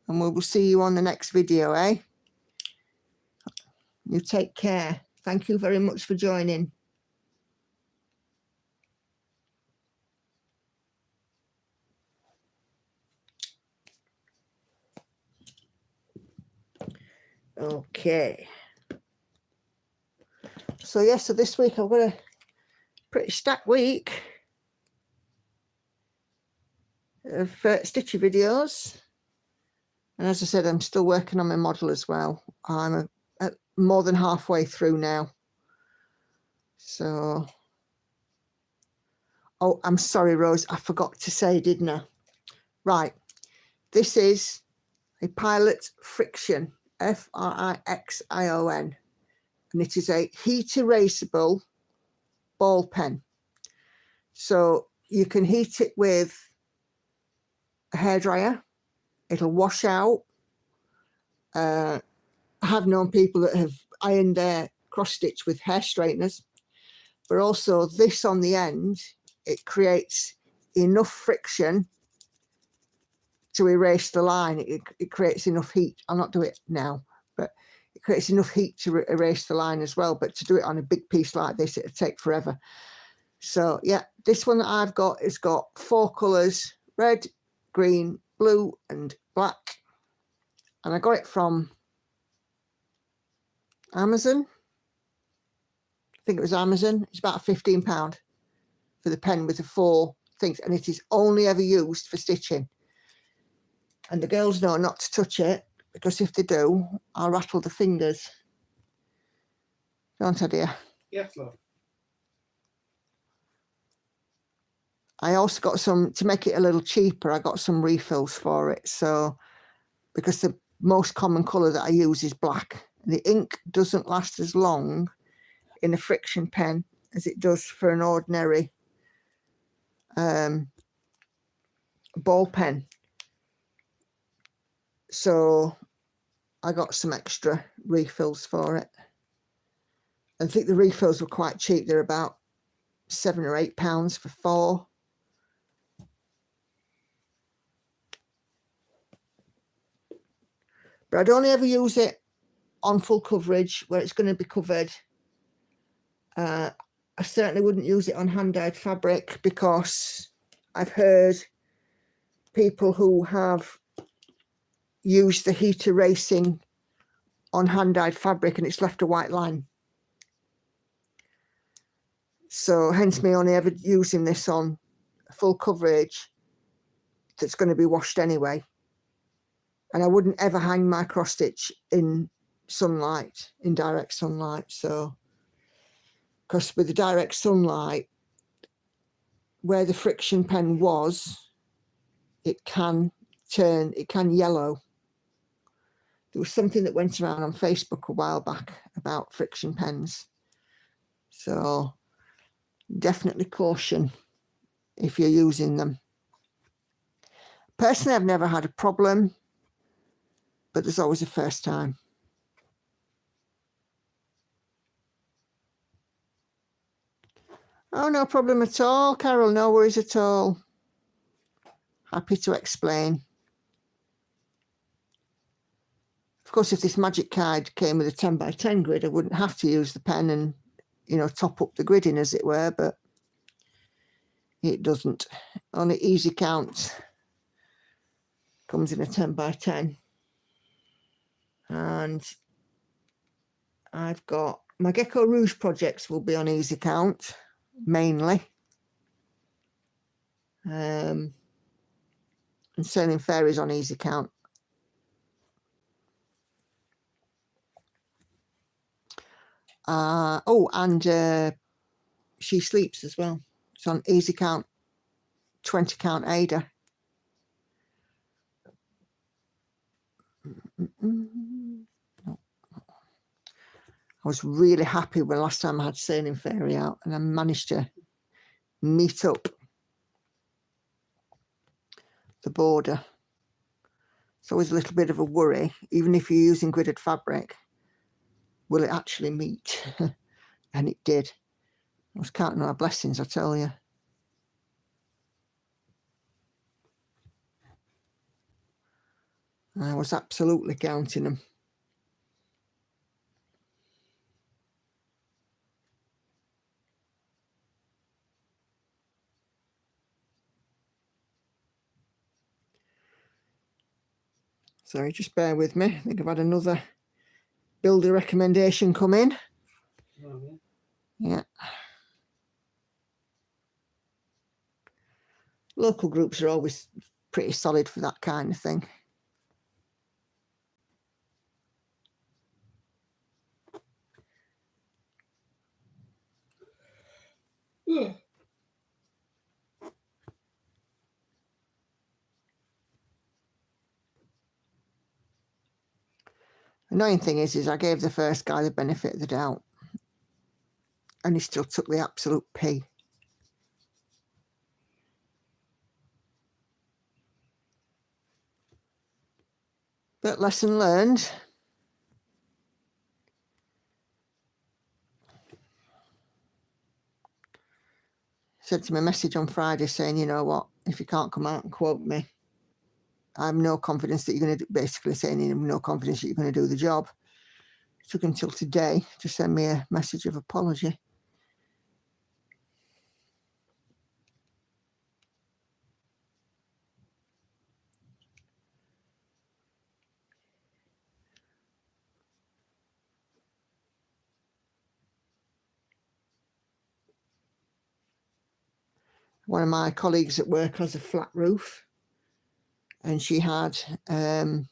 and we will see you on the next video, eh? You take care. Thank you very much for joining. Okay. So yeah, so this week I've got a pretty stacked week of stitchy videos. And as I said, I'm still working on my model as well. I'm more than halfway through now. So, oh, I'm sorry, Rose, I forgot to say, didn't I? Right, this is a Pilot Frixion, Frixion, and it is a heat erasable ball pen. So you can heat it with a hairdryer. It'll wash out. I have known people that have ironed their cross stitch with hair straighteners, but also this on the end, it creates enough friction to erase the line. It creates enough heat. I'll not do it now, but it creates enough heat to erase the line as well. But to do it on a big piece like this, it'll take forever. So yeah, this one that I've got has got 4 colours: red, green, blue and black. And I got it from Amazon. I think it was Amazon. It's about £15 for the pen with the 4 things, and it is only ever used for stitching. And the girls know not to touch it, because if they do, I'll rattle the fingers. Don't I, dear? Yes, love. I also got some, to make it a little cheaper, I got some refills for it. So, because the most common colour that I use is black. The ink doesn't last as long in a Frixion pen as it does for an ordinary ball pen. So I got some extra refills for it. I think the refills were quite cheap. They're about £7 or £8 for 4. But I'd only ever use it on full coverage where it's going to be covered. I certainly wouldn't use it on hand-dyed fabric, because I've heard people who have used the heat erasing on hand-dyed fabric and it's left a white line. So hence me only ever using this on full coverage that's going to be washed anyway. And I wouldn't ever hang my cross stitch in sunlight, in direct sunlight. So, because with the direct sunlight, where the Frixion pen was, it can turn, it can yellow. There was something that went around on Facebook a while back about Frixion pens. So definitely caution if you're using them. Personally, I've never had a problem, but there's always a first time. Oh, no problem at all, Carol. No worries at all. Happy to explain. Of course, if this magic card came with a 10 by 10 grid, I wouldn't have to use the pen and, you know, top up the gridding, as it were, but it doesn't. Only Easy Count comes in a 10 by 10. And I've got my Gecko Rouge projects will be on Easy Count mainly. and sailing fairies on easy count. And she sleeps as well. It's on easy count, 20 count Ada. I was really happy when last time I had Sailing Fairy out and I managed to meet up the border. It's always a little bit of a worry, even if you're using gridded fabric, will it actually meet? And it did. I was counting our blessings, I tell you. I was absolutely counting them. Sorry, just bear with me. I think I've had another builder recommendation come in. Oh, Yeah. Local groups are always pretty solid for that kind of thing. yeah. Annoying thing is I gave the first guy the benefit of the doubt, and he still took the absolute pee. But lesson learned. Sent him a message on Friday saying, you know what, if you can't come out and quote me, I have no confidence that you're going to do, basically saying I have no confidence that you're going to do the job. It took him till today to send me a message of apology. One of my colleagues at work has a flat roof, and she had a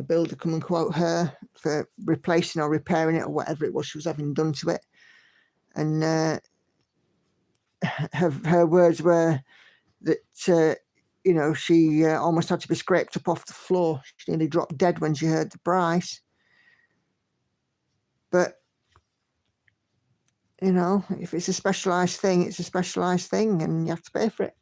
builder come and quote her for replacing or repairing it or whatever it was she was having done to it. And her words were that, you know, she almost had to be scraped up off the floor. She nearly dropped dead when she heard the price. But, you know, if it's a specialised thing, it's a specialised thing, and you have to pay for it.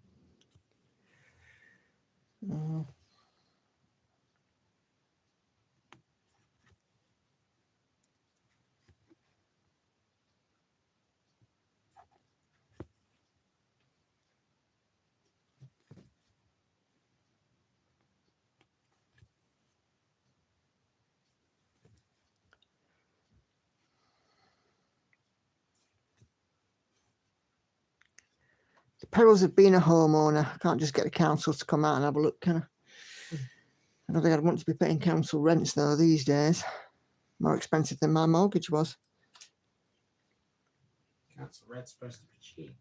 The perils of being a homeowner. I can't just get the council to come out and have a look, can I? I don't think I'd want to be paying council rents though these days. More expensive than my mortgage was. Council red's supposed to be cheap.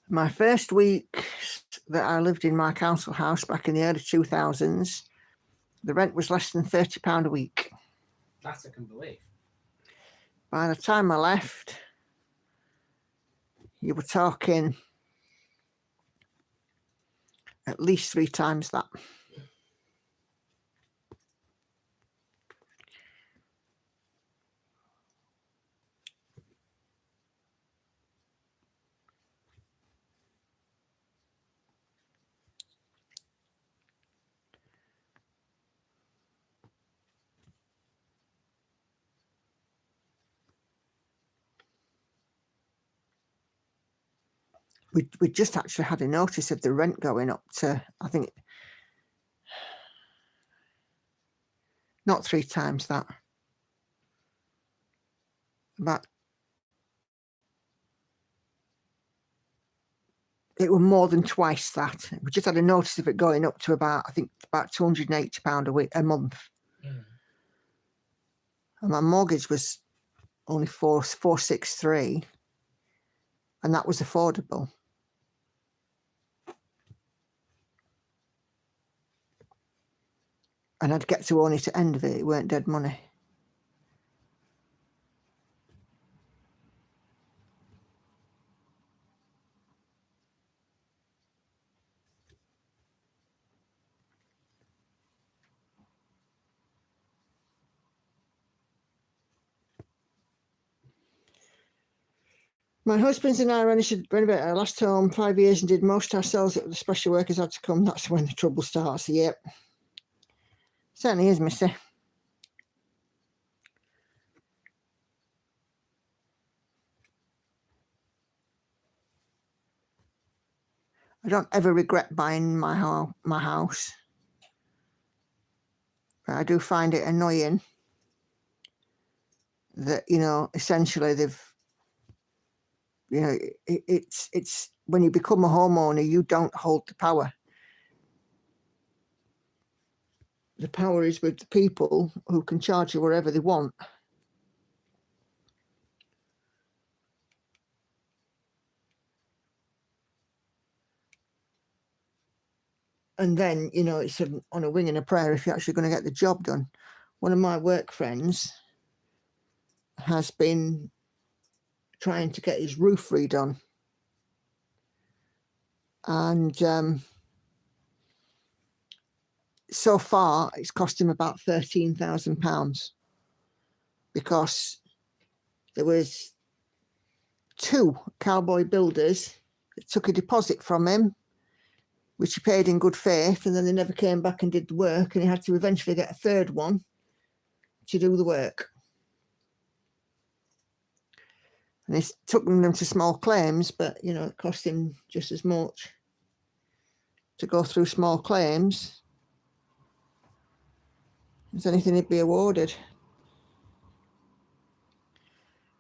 My first week that I lived in my council house back in the early 2000s, the rent was less than £30 a week. That I can believe. By the time I left, you were talking at least 3 times that. We just actually had a notice of the rent going up to, I think, not 3 times that, but it was more than twice that. We just had a notice of it going up to about, I think, about £280 a month. Mm. And my mortgage was only 463, and that was affordable. And I'd get to own it at the end of it. It weren't dead money. My husband and I renovated our last home 5 years and did most ourselves. The special workers had to come. That's when the trouble starts. Yep. Certainly is, missy. I don't ever regret buying my house. But I do find it annoying that, you know, essentially they've, you know, it's when you become a homeowner, you don't hold the power. The power is with the people who can charge you whatever they want. And then, you know, it's on a wing and a prayer if you're actually going to get the job done. One of my work friends has been trying to get his roof redone. And so far, it's cost him about £13,000 because there was 2 cowboy builders that took a deposit from him, which he paid in good faith, and then they never came back and did the work, and he had to eventually get a third one to do the work. And he took them to small claims, but, you know, it cost him just as much to go through small claims as anything he'd be awarded.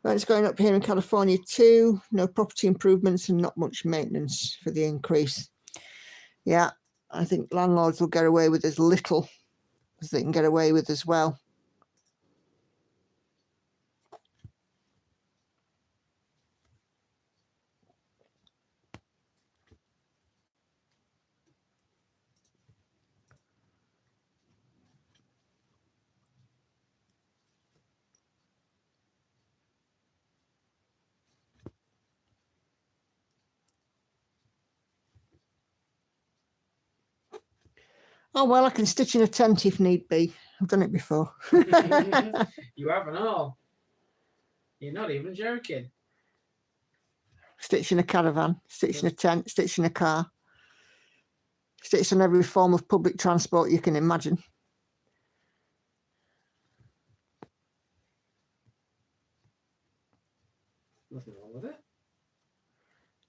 Rent's going up here in California too. No property improvements and not much maintenance for the increase. Yeah, I think landlords will get away with as little as they can get away with as well. Oh, well, I can stitch in a tent if need be. I've done it before. You haven't all. You're not even joking. Stitch in a caravan, stitch in a tent, stitch in a car, stitch on every form of public transport you can imagine. Nothing wrong with it.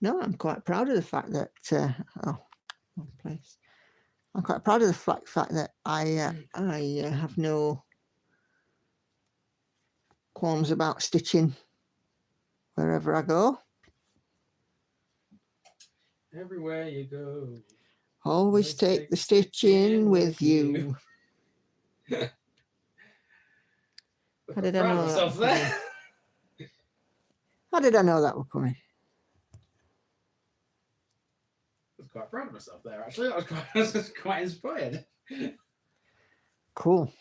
No, I'm quite proud of the fact that, wrong place. I'm quite proud of the fact that I have no qualms about stitching wherever I go. Everywhere you go. Always take the stitching with you. How did I know myself that? there? How did I know that was coming? I was quite proud of myself there, actually. I was quite inspired. Cool.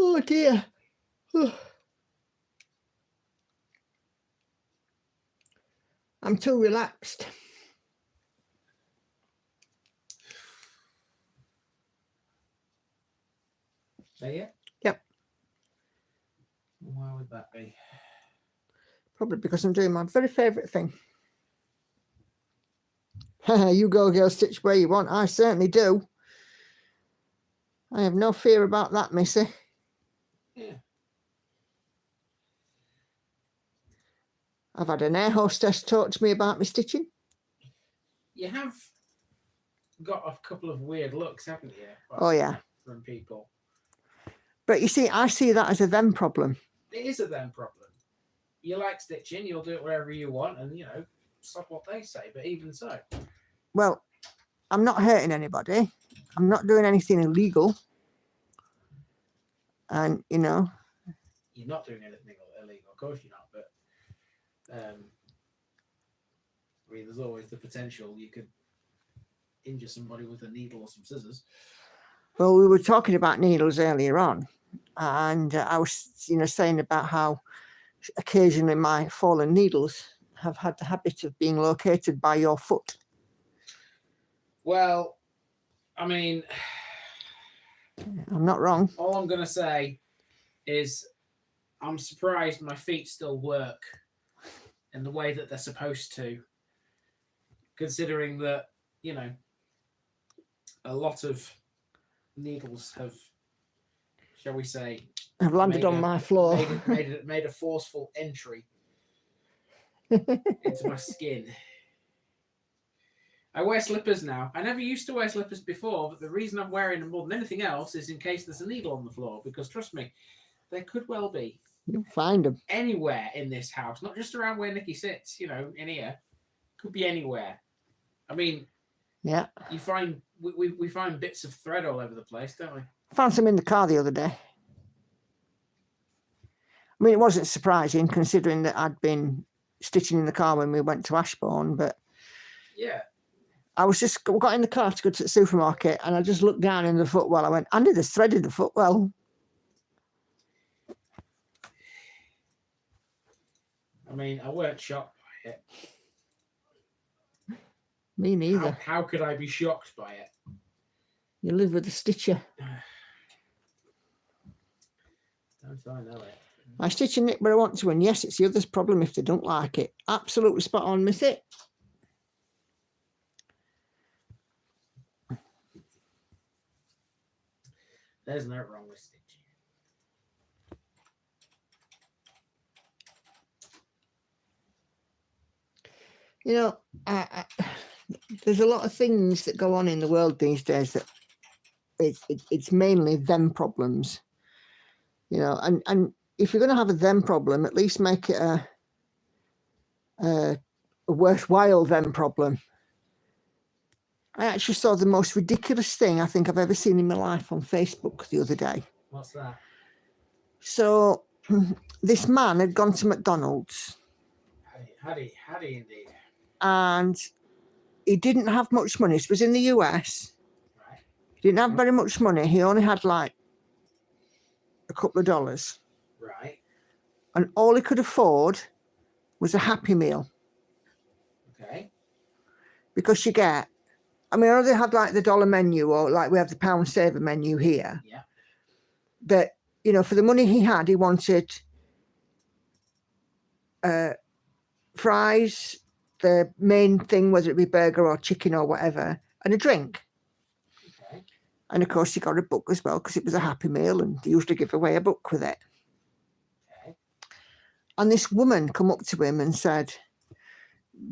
Oh dear. I'm too relaxed. Are you? Yep. Why would that be? Probably because I'm doing my very favourite thing. You go, girl, stitch where you want. I certainly do. I have no fear about that, missy. Yeah. I've had an air hostess talk to me about my stitching. You have got a couple of weird looks, haven't you? Oh, yeah. From people. But you see, I see that as a them problem. It is a them problem. You like stitching, you'll do it wherever you want, and you know, stop what they say. But even so, Well, I'm not hurting anybody. I'm not doing anything illegal. And, you know, you're not doing anything illegal. Of course you're not. But I mean, there's always the potential you could injure somebody with a needle or some scissors. well, we were talking about needles earlier on. And I was, you know, saying about how occasionally my fallen needles have had the habit of being located by your foot. Well, I mean, I'm not wrong. all I'm going to say is I'm surprised my feet still work in the way that they're supposed to, considering that, you know, a lot of needles have, shall we say, I've landed on my floor. made a forceful entry into my skin. I wear slippers now. I never used to wear slippers before, but the reason I'm wearing them more than anything else is in case there's a needle on the floor, because trust me, there could well be. You'll find them. Anywhere in this house, not just around where Nikki sits, you know, in here. Could be anywhere. I mean, yeah. You find we find bits of thread all over the place, don't we? I found some in the car the other day. I mean, it wasn't surprising considering that I'd been stitching in the car when we went to Ashbourne, but yeah. I was just got in the car to go to the supermarket and I just looked down in the footwell. I went, Andy, there's thread in the footwell. I mean, I weren't shocked by it. Me neither. How could I be shocked by it? You live with a stitcher. Don't I know it? I stitch and knit where I want to, and yes, it's the other's problem if they don't like it. Absolutely spot on, miss it. There's no wrong with stitching. You know, there's a lot of things that go on in the world these days that it's mainly them problems. You know, and if you're going to have a them problem, at least make it a worthwhile them problem. I actually saw the most ridiculous thing I think I've ever seen in my life on Facebook the other day. What's that? So this man had gone to McDonald's. Had he indeed? And he didn't have much money. This was in the US. Right. He didn't have very much money. He only had like a couple of dollars. Right. And all he could afford was a Happy Meal. Okay. Because you get, I mean, I know they had like the dollar menu or like we have the pound saver menu here. Yeah. But, you know, for the money he had, he wanted fries, the main thing, whether it be burger or chicken or whatever, and a drink. Okay. And of course, he got a book as well because it was a Happy Meal and they usually give away a book with it. Okay. And this woman come up to him and said,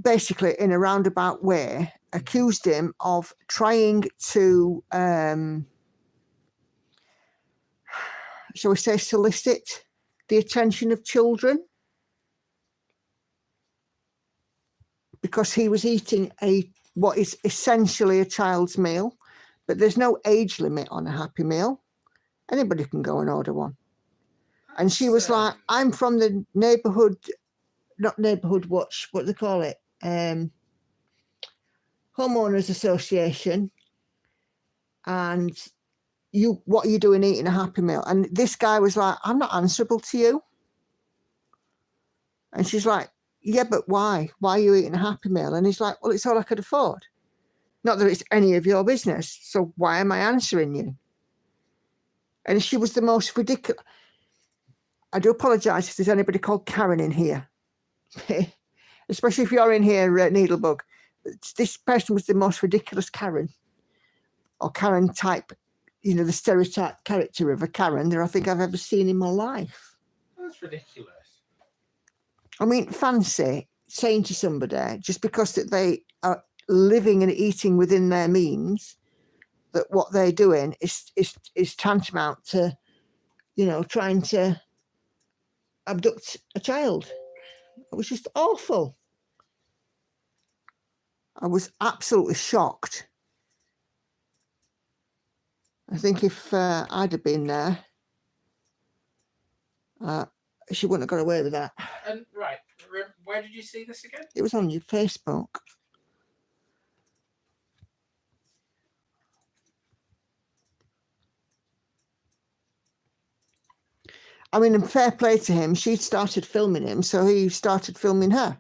basically in a roundabout way, accused him of trying to, shall we say, solicit the attention of children. Because he was eating what is essentially a child's meal, but there's no age limit on a Happy Meal. Anybody can go and order one. And she was like, I'm from the neighborhood, not neighborhood watch, what do they call it? Homeowners Association. And what are you doing eating a Happy Meal? And this guy was like, I'm not answerable to you. And she's like, yeah, but why? Why are you eating a Happy Meal? And he's like, well, it's all I could afford. Not that it's any of your business. So why am I answering you? And she was the most ridiculous. I do apologise if there's anybody called Karen in here. Especially if you're in here, Needlebug. this person was the most ridiculous Karen, or Karen type, you know, the stereotype character of a Karen that I think I've ever seen in my life. That's ridiculous. I mean, fancy saying to somebody just because that they are living and eating within their means, that what they're doing is tantamount to, you know, trying to abduct a child. It was just awful. I was absolutely shocked. I think if I'd have been there, she wouldn't have got away with that. And right, where did you see this again? It was on your Facebook. I mean, and fair play to him. She'd started filming him, so he started filming her.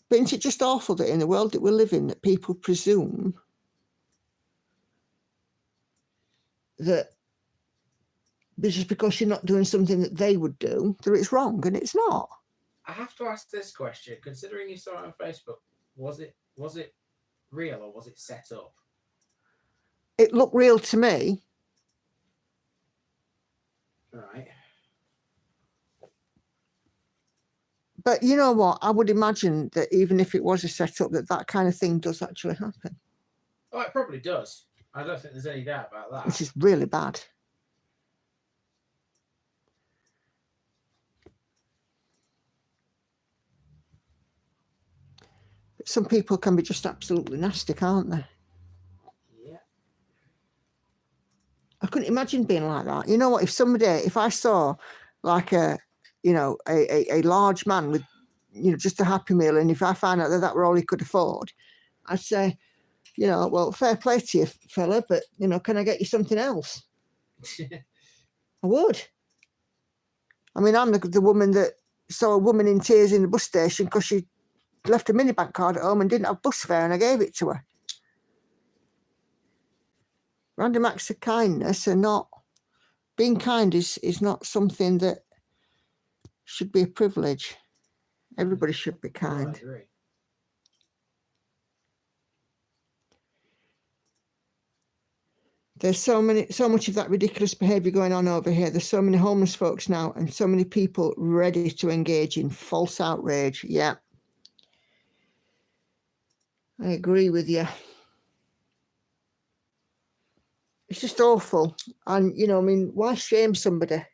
But isn't it just awful that in the world that we live in, that people presume that just because you're not doing something that they would do, that it's wrong, and it's not. I have to ask this question. Considering you saw it on Facebook, was it real or was it set up? It looked real to me. Right. But you know what? I would imagine that even if it was a setup, that kind of thing does actually happen. Oh, it probably does. I don't think there's any doubt about that. Which is really bad. Some people can be just absolutely nasty, can't they? Yeah. I couldn't imagine being like that. You know what? If I saw like a large man with, you know, just a Happy Meal, and if I found out that were all he could afford, I'd say, you know, well, fair play to you, fella, but, you know, can I get you something else? I would. I mean, I'm the woman that saw a woman in tears in the bus station because she left a minibank card at home and didn't have bus fare, and I gave it to her. Random acts of kindness are not, being kind is not something that should be a privilege. Everybody should be kind. I agree. There's so much of that ridiculous behaviour going on over here. There's so many homeless folks now, and so many people ready to engage in false outrage. Yeah. I agree with you. It's just awful. And, you know, I mean, why shame somebody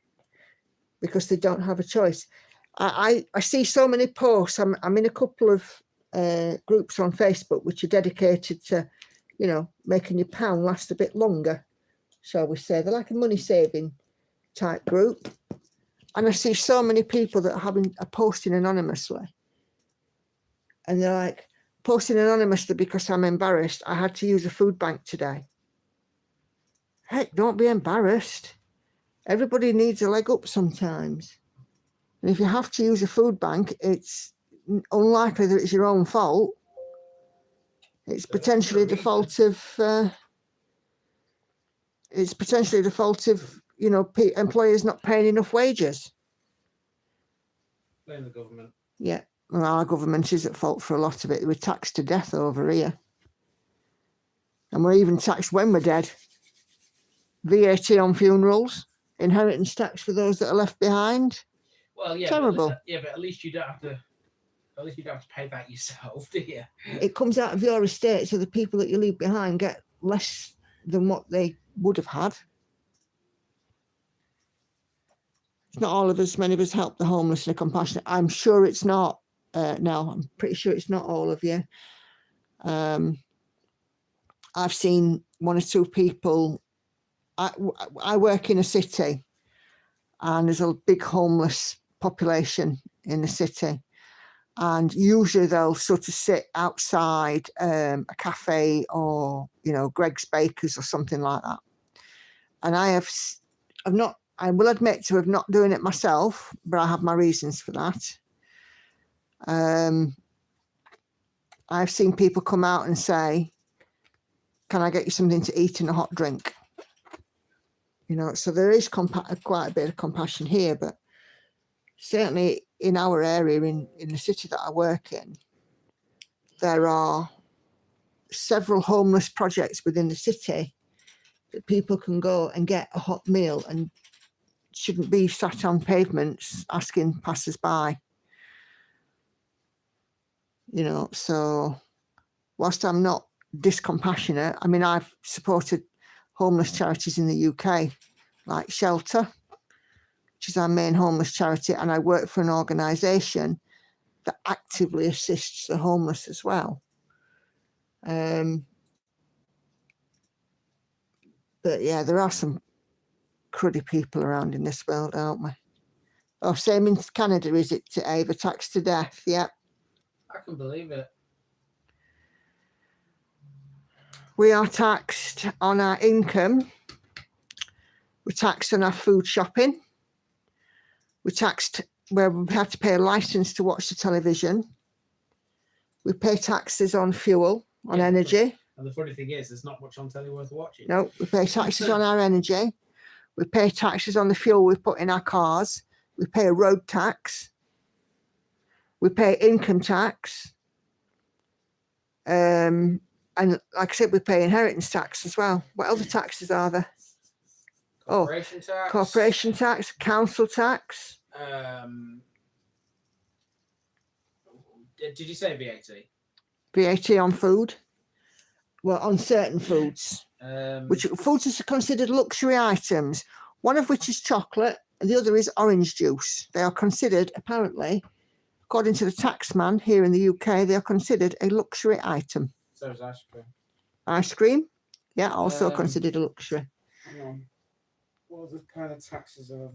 because they don't have a choice? I see so many posts. I'm in a couple of groups on Facebook which are dedicated to, you know, making your pound last a bit longer, shall we say. They're like a money saving type group. And I see so many people that are posting anonymously. And they're like, posting anonymously because I'm embarrassed. I had to use a food bank today. Heck, don't be embarrassed. Everybody needs a leg up sometimes. And if you have to use a food bank, it's unlikely that it's your own fault. It's potentially the fault of, you know, employers not paying enough wages. Blame the government. Yeah, well, our government is at fault for a lot of it. We're taxed to death over here. And we're even taxed when we're dead. VAT on funerals, inheritance tax for those that are left behind. Well, yeah, Terrible. But at least you don't have to. At least you don't have to pay that yourself, do you? It comes out of your estate, so the people that you leave behind get less than what they would have had. It's not all of us. Many of us help the homeless and the compassionate. I'm sure it's not. No, I'm pretty sure it's not all of you. I've seen one or two people. I work in a city, and there's a big homeless population in the city, and usually they'll sort of sit outside a cafe or, you know, Greg's Bakers or something like that. And I will admit to have not doing it myself, but I have my reasons for that. I've seen people come out and say, "Can I get you something to eat and a hot drink?" You know, so there is quite a bit of compassion here, but certainly in our area, in the city that I work in, there are several homeless projects within the city that people can go and get a hot meal and shouldn't be sat on pavements asking passers-by. You know, so whilst I'm not discompassionate, I mean, I've supported homeless charities in the UK, like Shelter, which is our main homeless charity, and I work for an organisation that actively assists the homeless as well. But yeah, there are some cruddy people around in this world, aren't we? Oh, same in Canada, is it, Ava? Taxed to death, yeah. I can believe it. We are taxed on our income. We're taxed on our food shopping. We're taxed where we have to pay a licence to watch the television. We pay taxes on fuel, on energy. And the funny thing is, there's not much on telly worth watching. No, we pay taxes on our energy. We pay taxes on the fuel we put in our cars. We pay a road tax. We pay income tax. And like I said, we pay inheritance tax as well. What other taxes are there? Corporation tax. Corporation tax, council tax. Did you say VAT? VAT on food. Well, on certain foods. Which foods are considered luxury items, one of which is chocolate and the other is orange juice. They are considered, apparently, according to the taxman here in the UK, they are considered a luxury item. So is ice cream. Ice cream, yeah, also considered a luxury. Hang on. What other kind of taxes are there?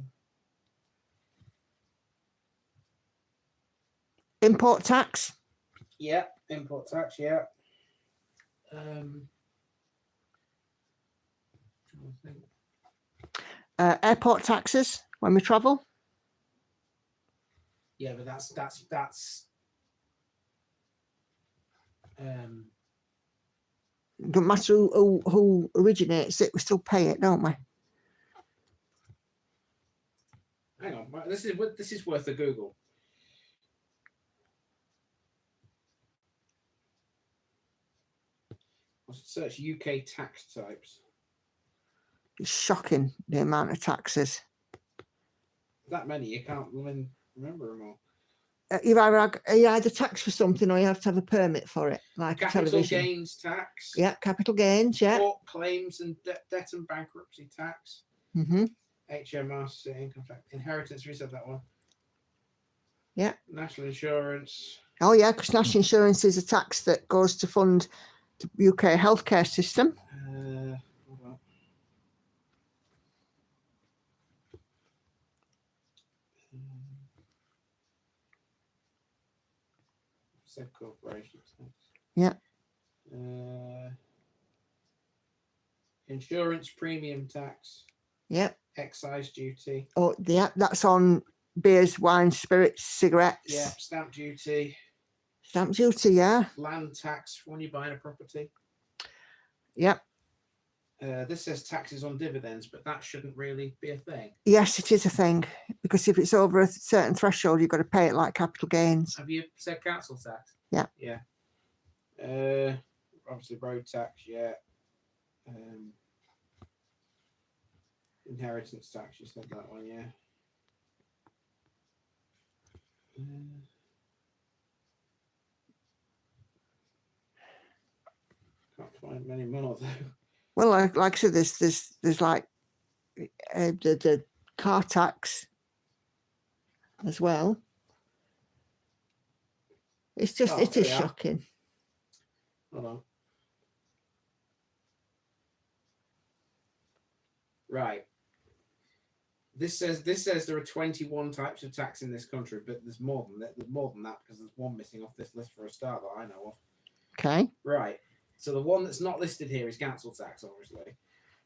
Import tax. Yeah, import tax, yeah. Airport taxes when we travel. Yeah, but that's Don't matter who originates it, we still pay it, don't we? hang on. This is worth a Google. I'll search UK tax types. It's shocking the amount of taxes. That many, you can't even remember them all. You either tax for something or you have to have a permit for it, like Capital a television. gains tax. Yeah, capital gains, yeah. Court claims and debt and bankruptcy tax. Mm-hmm. HMRC income tax. Inheritance, we said that one. Yeah. National insurance. Oh yeah, because national insurance is a tax that goes to fund the UK healthcare system. Hold on. Said corporation tax. Yeah. Insurance premium tax. Yeah. Excise duty. Oh yeah, that's on beers, wine, spirits, cigarettes. Yeah. Stamp duty. Stamp duty, yeah. Land tax when you're buying a property. Yep. This says taxes on dividends, but that shouldn't really be a thing. Yes, it is a thing, because if it's over a certain threshold, you've got to pay it like capital gains. Have you said council tax? Yeah. Yeah. Obviously road tax, yeah. Inheritance tax, you said that one, yeah. Can't find many more though. Well, like I said, there's like the car tax as well. It's just, it is shocking. Hold on. Right. This says there are 21 types of tax in this country, but there's more than that. There's more than that because there's one missing off this list for a start that I know of. Okay. Right. So the one that's not listed here is council tax, obviously.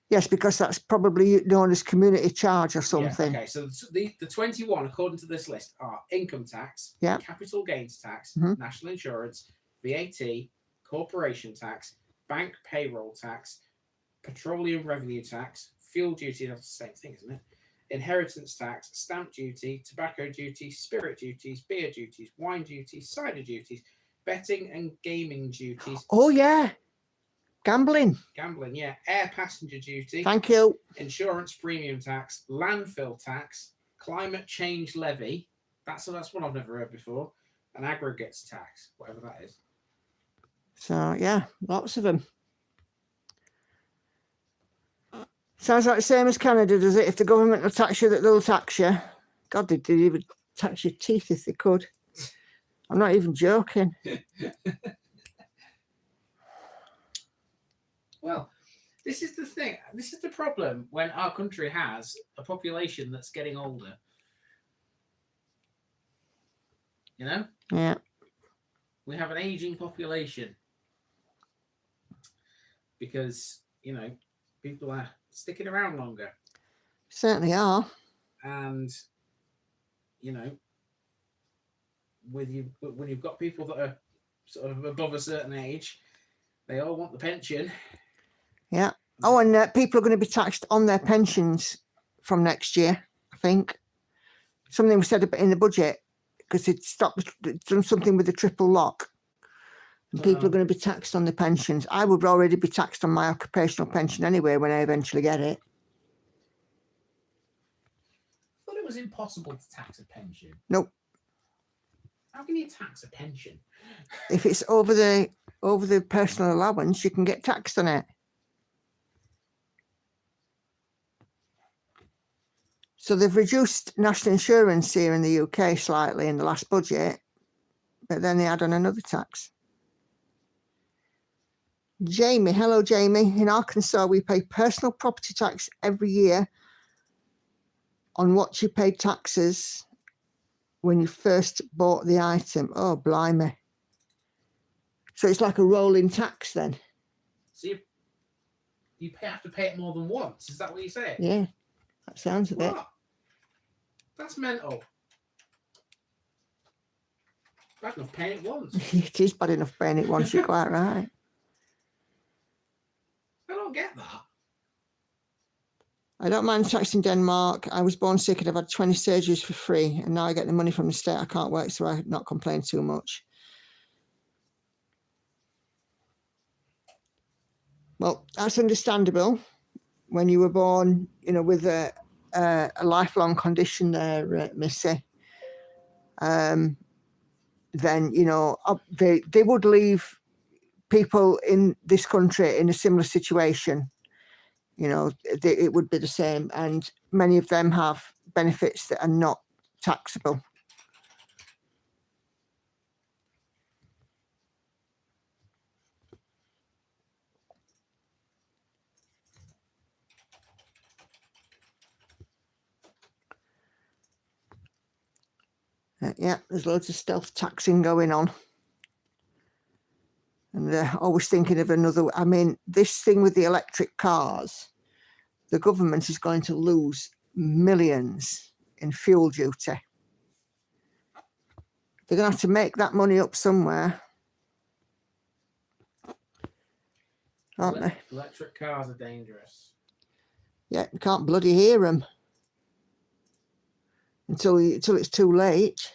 Yes, because that's probably known as community charge or something. Yeah, okay, so the 21, according to this list, are income tax, yeah, capital gains tax, mm-hmm, national insurance, VAT, corporation tax, bank payroll tax, petroleum revenue tax, fuel duty, that's the same thing, isn't it? inheritance tax, stamp duty, tobacco duty, spirit duties, beer duties, wine duties, cider duties, betting and gaming duties. Oh, yeah. Gambling. Gambling, yeah. Air passenger duty. Thank you. Insurance premium tax, landfill tax, climate change levy. That's one I've never heard before. An aggregates tax, whatever that is. So, yeah, lots of them. Sounds like the same as Canada, does it? If the government will tax you, that they'll tax you. God, they'd even tax your teeth if they could. I'm not even joking. Well, this is the thing. This is the problem when our country has a population that's getting older. You know? Yeah. We have an aging population. Because, you know, people are sticking around longer. Certainly are. And, you know, when you've got people that are sort of above a certain age, they all want the pension. Yeah. Oh, and people are going to be taxed on their pensions from next year, I think. Something was said about in the budget because it's done something with the triple lock. And people are going to be taxed on their pensions. I would already be taxed on my occupational pension anyway when I eventually get it. I thought it was impossible to tax a pension. Nope. How can you tax a pension? If it's over the personal allowance, you can get taxed on it. So they've reduced national insurance here in the UK slightly in the last budget, but then they add on another tax. Jamie, hello Jamie. In Arkansas, we pay personal property tax every year on what you paid taxes when you first bought the item. Oh, blimey. So it's like a rolling tax then? So you have to pay it more than once. Is that what you say? Yeah, that sounds a bit. What? That's mental. Bad enough paying it once. It is bad enough paying it once, you're quite right. I don't get that. I don't mind tax in Denmark. I was born sick and I've had 20 surgeries for free, and now I get the money from the state. I can't work, so I not complain too much. Well, that's understandable. When you were born, you know, with a lifelong condition there, Missy, then, you know, they would leave people in this country in a similar situation. You know, it would be the same. And many of them have benefits that are not taxable. Yeah, there's loads of stealth taxing going on. And they're always thinking of another. I mean, this thing with the electric cars, the government is going to lose millions in fuel duty. They're going to have to make that money up somewhere, aren't they? Electric cars are dangerous. Yeah, you can't bloody hear them until it's too late.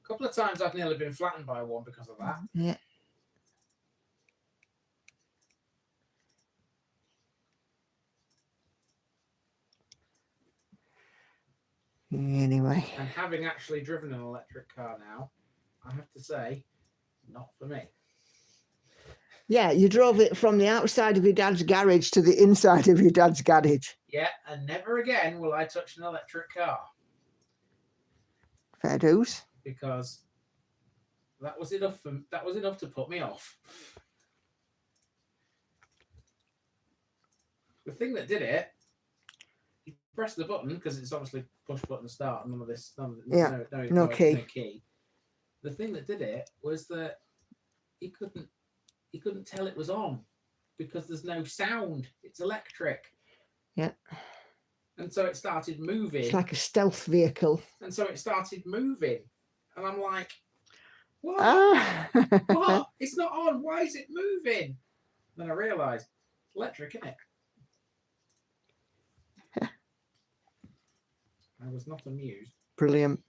A couple of times I've nearly been flattened by one because of that. Yeah. Anyway. And having actually driven an electric car now, I have to say, not for me. Yeah, you drove it from the outside of your dad's garage to the inside of your dad's garage. Yeah, and never again will I touch an electric car. Fair dues. Because that was enough to put me off. The thing that did it, you press the button because it's obviously push button start, none of this, no key. The thing that did it was that he couldn't tell it was on because there's no sound. It's electric. Yeah. And so it started moving. It's like a stealth vehicle. And so it started moving. And I'm like, what? What? It's not on. Why is it moving? Then I realised, it's electric, isn't it? I was not amused. Brilliant.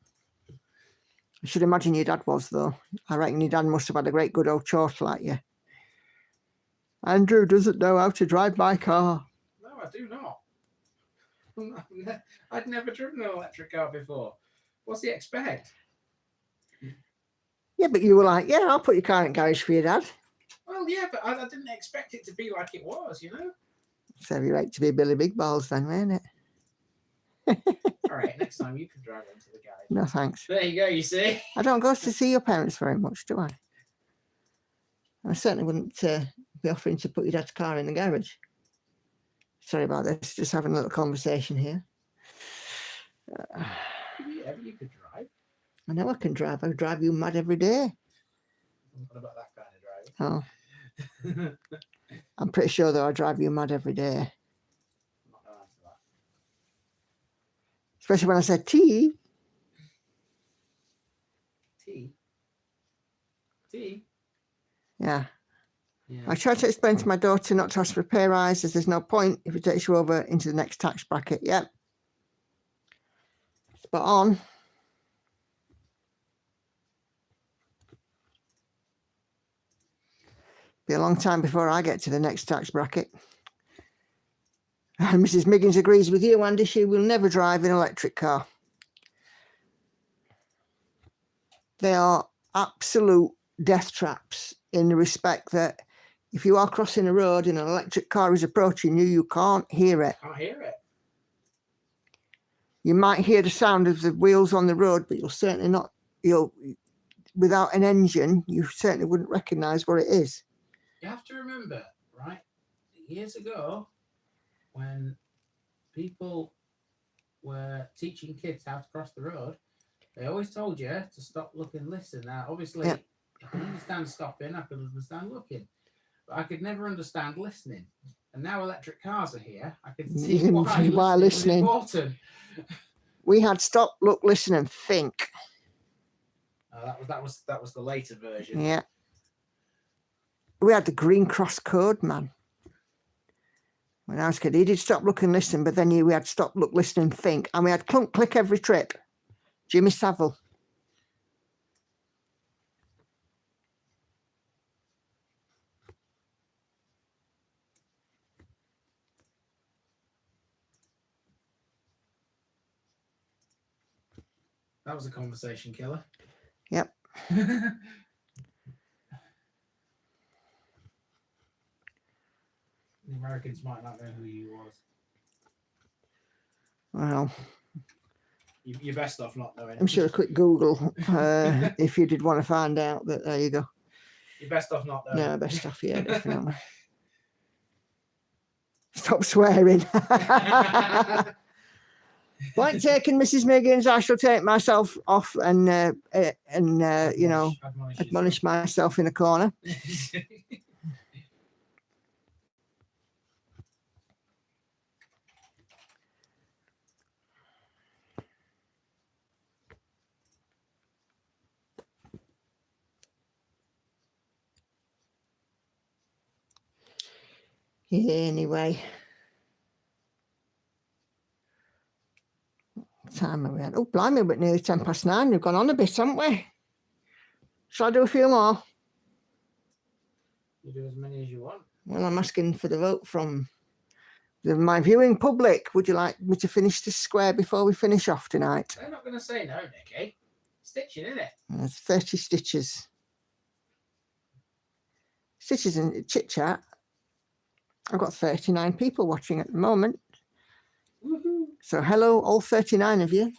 I should imagine your dad was, though. I reckon your dad must have had a great good old chortle at you. Andrew doesn't know how to drive my car. No, I do not. I'd never driven an electric car before. What's he expect? Yeah, but you were like, yeah, I'll put your car in garage for your dad. Well, yeah, but I didn't expect it to be like it was, you know? So you like to be Billy Big Balls then, weren't it? All right, next time you can drive into the garage. No, thanks. There you go, you see? I don't go to see your parents very much, do I? I certainly wouldn't be offering to put your dad's car in the garage. Sorry about this, just having a little conversation here. Yeah, you could drive. I know I can drive. I drive you mad every day. What about that kind of driving? Oh, I'm pretty sure, though, I drive you mad every day. I'm not going to answer that. Especially when I said tea. Tea? Yeah. Yeah. I try to explain to my daughter not to ask for a pay rise, as there's no point if it takes you over into the next tax bracket. Yep. Spot on. Be a long time before I get to the next tax bracket. And Mrs. Miggins agrees with you, Andy. She will never drive an electric car. They are absolute death traps in the respect that if you are crossing a road and an electric car is approaching you, you can't hear it. Can't hear it. You might hear the sound of the wheels on the road, but you'll certainly not, without an engine, you certainly wouldn't recognise what it is. You have to remember, right? Years ago, when people were teaching kids how to cross the road, they always told you to stop, look, and listen. Now, obviously, Yeah. I can understand stopping, I can understand looking, but I could never understand listening. And now electric cars are here. I can see You can why, see why listening is listening. important. We had stop, look, listen, and think. That was the later version. Yeah. We had the Green Cross code, man. When I was a kid, he did stop, look, and listen, but then we had stop, look, listen, and think. And we had clunk, click every trip. Jimmy Savile. That was a conversation killer. Yep. The Americans might not know who you was. Well, You're best off not knowing. I'm sure a quick Google, if you did want to find out, but there you go. You're best off not knowing. No, best stuff, yeah, definitely. Stop swearing. Point taken, Mrs. Miggins. I shall take myself off and admonish myself in a corner. Yeah, anyway. What time are we at? Oh, blimey, we're nearly 9:10. We've gone on a bit, haven't we? Shall I do a few more? You do as many as you want. Well, I'm asking for the vote from my viewing public. Would you like me to finish this square before we finish off tonight? They're not going to say no, Nicky. Stitching, isn't it? There's 30 stitches. Stitches and chit chat. I've got 39 people watching at the moment. Woohoo. So hello, all 39 of you.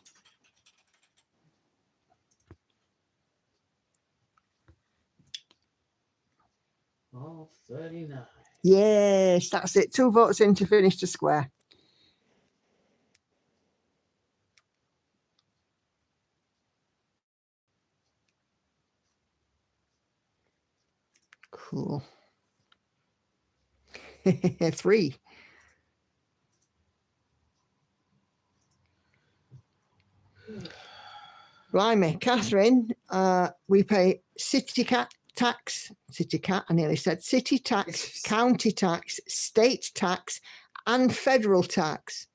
All 39. Yes, that's it. 2 votes in to finish the square. Cool. 3. Blimey, Catherine, we pay city tax, I nearly said city tax, county tax, state tax, and federal tax.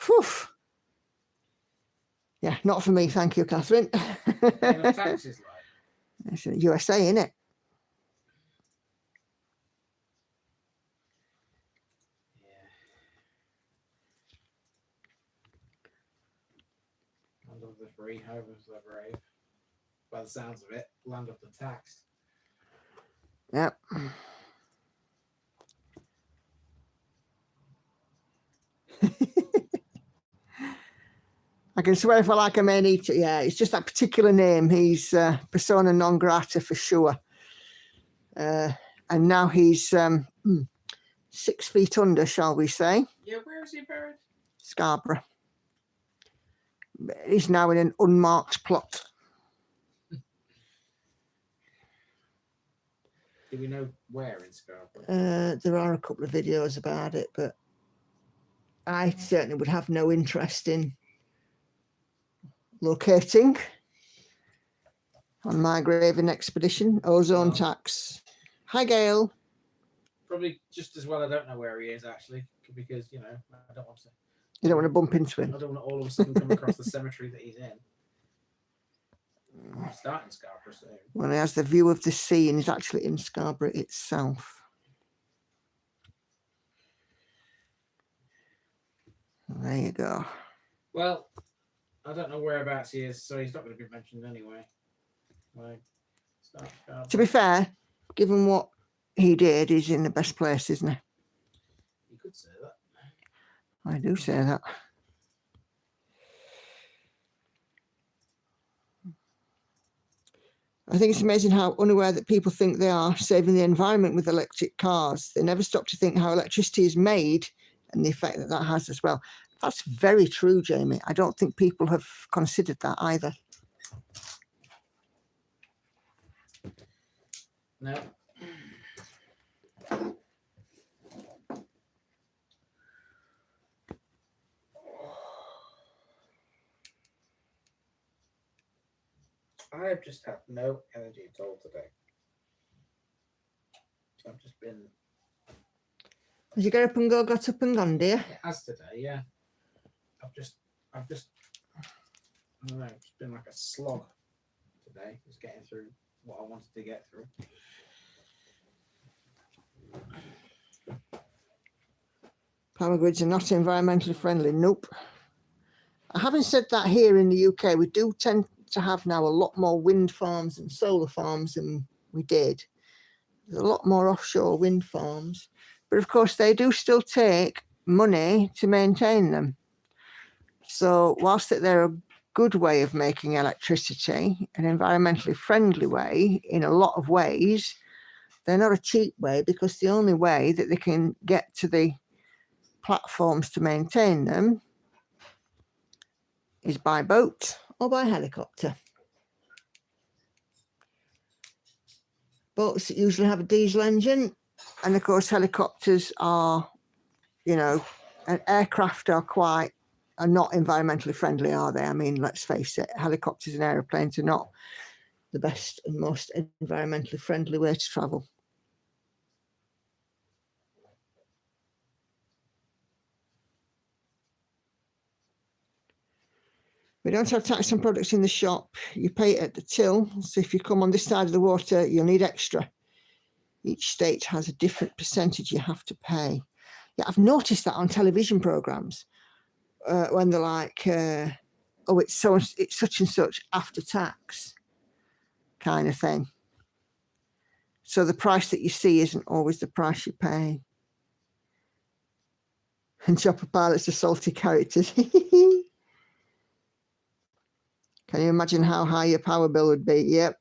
Whew. Yeah, not for me, thank you, Catherine. Paying off taxes like. It's USA, isn't it? Yeah. Land of the free, home of the brave. By the sounds of it, land of the taxed. Yep. I can swear if I like, I may need to. Yeah, it's just that particular name. He's persona non grata for sure. And now he's 6 feet under, shall we say? Yeah, where is he buried? Scarborough. He's now in an unmarked plot. Do we know where in Scarborough? There are a couple of videos about it, but I certainly would have no interest in locating on my graving expedition. Ozone tax. Hi, Gail. Probably just as well I don't know where he is, actually, because, you know, I don't want to. You don't want to bump into him. I don't want to all of a sudden come across the cemetery that he's in. I'm starting Scarborough soon. Well, he has the view of the sea and he's actually in Scarborough itself. There you go. Well, I don't know whereabouts he is, so he's not going to be mentioned anyway. Like, start Scarborough. To be fair, given what he did, he's in the best place, isn't he? You could say that. I do say that. I think it's amazing how unaware that people think they are saving the environment with electric cars. They never stop to think how electricity is made and the effect that that has as well. That's very true, Jamie. I don't think people have considered that either. No. I have just had no energy at all today. I've just been. Has you got up and gone, dear? It has today, yeah. I've just, I don't know, it's been like a slog today, just getting through what I wanted to get through. Power grids are not environmentally friendly. Nope. Having said that, here in the UK, we do tend to have now a lot more wind farms and solar farms than we did. There's a lot more offshore wind farms, but of course they do still take money to maintain them. So whilst that they're a good way of making electricity, an environmentally friendly way in a lot of ways, they're not a cheap way, because the only way that they can get to the platforms to maintain them is by boat or by helicopter. Boats usually have a diesel engine, and of course helicopters are, you know, and aircraft are not environmentally friendly, are they? I mean, let's face it, helicopters and aeroplanes are not the best and most environmentally friendly way to travel. We don't have tax on products in the shop. You pay it at the till. So if you come on this side of the water, you'll need extra. Each state has a different percentage you have to pay. Yeah, I've noticed that on television programs when they're like, oh, it's such and such after tax kind of thing. So the price that you see isn't always the price you pay. And chopper pilots are salty characters. Can you imagine how high your power bill would be? Yep.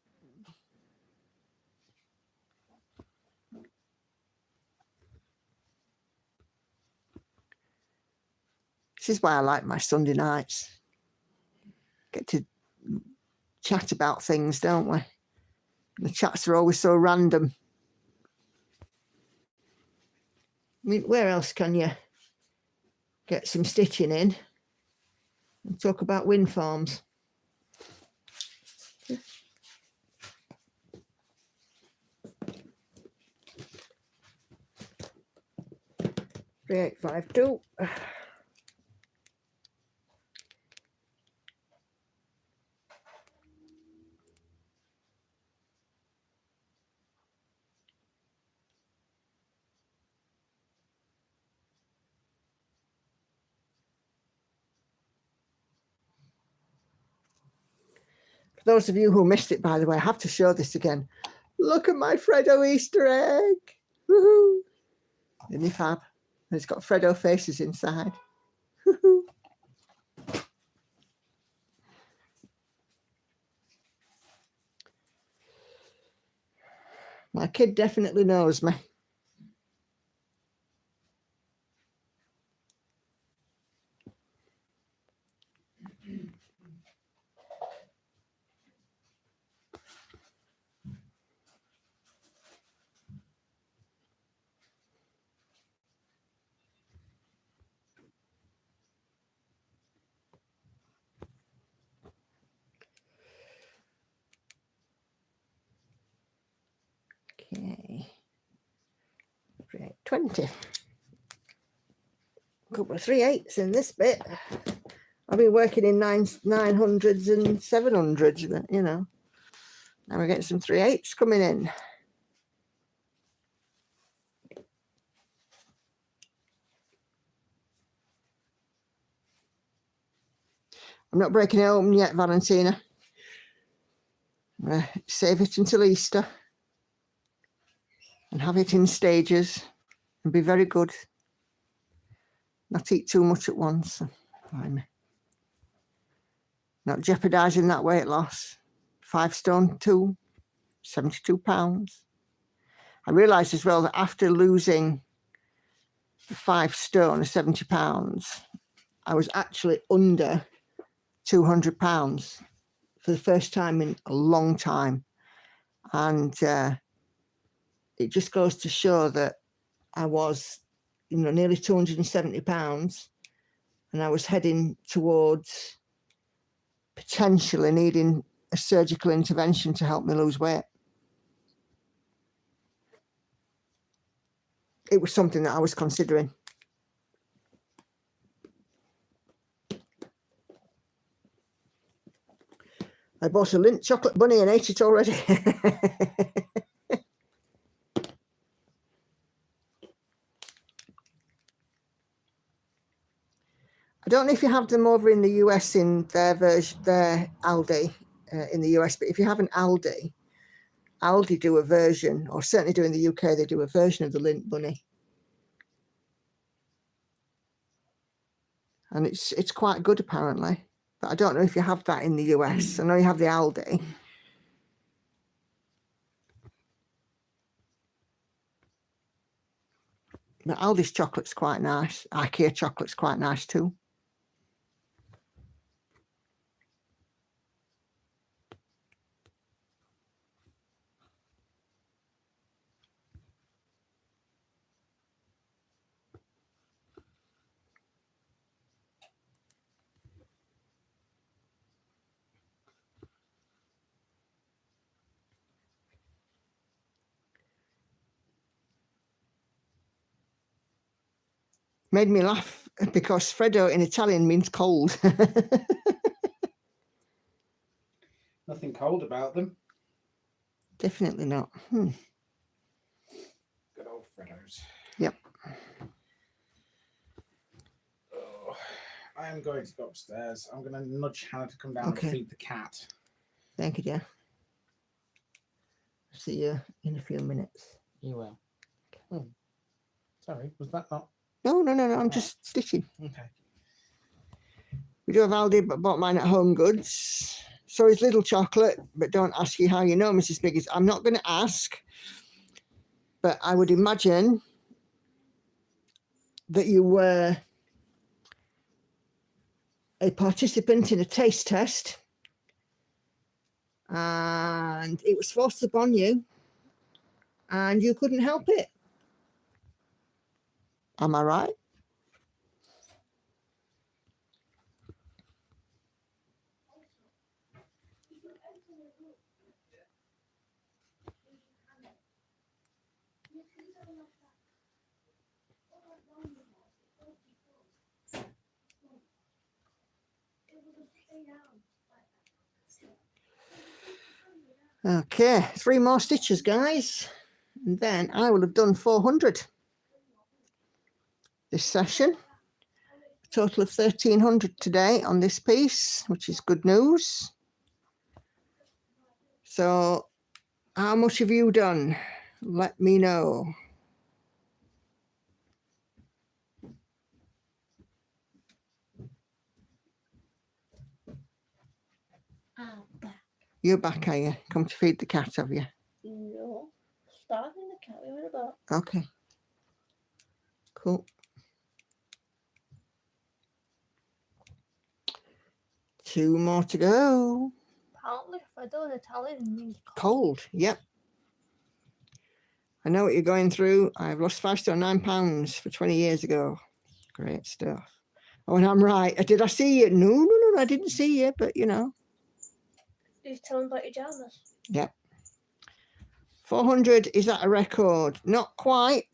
This is why I like my Sunday nights. Get to chat about things, don't we? The chats are always so random. I mean, where else can you get some stitching in and talk about wind farms? 3852. those of you who missed it, by the way, I have to show this again. Look at my Freddo Easter egg. Woohoo! Isn't he fab? And it's got Freddo faces inside. Woohoo! My kid definitely knows me. Okay. 20. Couple of 3/8s in this bit. I've been working in 900s and 700s, but you know, now we're getting some 3/8s coming in. I'm not breaking it open yet, Valentina. I'm going to save it until Easter and have it in stages and be very good. Not eat too much at once. Not jeopardising that weight loss. 5 stone 2, 72 pounds. I realised as well that after losing 5 stone, 70 pounds, I was actually under 200 pounds for the first time in a long time. And it just goes to show that I was, you know, nearly 270 pounds, and I was heading towards potentially needing a surgical intervention to help me lose weight. It was something that I was considering. I bought a Lindt chocolate bunny and ate it already. I don't know if you have them over in the US in their version, their Aldi in the US, but if you have an Aldi do a version, or certainly do in the UK, they do a version of the Lindt bunny. And it's quite good apparently, but I don't know if you have that in the US. I know you have the Aldi. But Aldi's chocolate's quite nice. IKEA chocolate's quite nice too. Made me laugh because Freddo in Italian means cold. Nothing cold about them. Definitely not. Good old Freddos. Yep. Oh, I am going to go upstairs. I'm going to nudge Hannah to come down Okay. and feed the cat. Thank you, dear. See you in a few minutes. You will. Oh, sorry, was that not? No, I'm just stitching. Okay. We do have Aldi, but bought mine at Home Goods. So is Little Chocolate, but don't ask you how you know, Mrs. Biggs. I'm not going to ask, but I would imagine that you were a participant in a taste test and it was forced upon you and you couldn't help it. Am I right? Okay, 3 more stitches, guys, and then I will have done 400 this session. A total of 1300 today on this piece, which is good news. So how much have you done? Let me know. I'm back. You're back, are you? Come to feed the cat, have you? No. Starting the cat in about. Okay. Cool. Two more to go. Apparently, if I do an Italian, it means Cold. Yep. I know what you're going through. I've lost 5 stone 9 pounds for 20 years ago. Great stuff. Oh, and I'm right. Did I see you? No, I didn't see you, but you know. Did you tell him about your jammers? Yep. 400, is that a record? Not quite,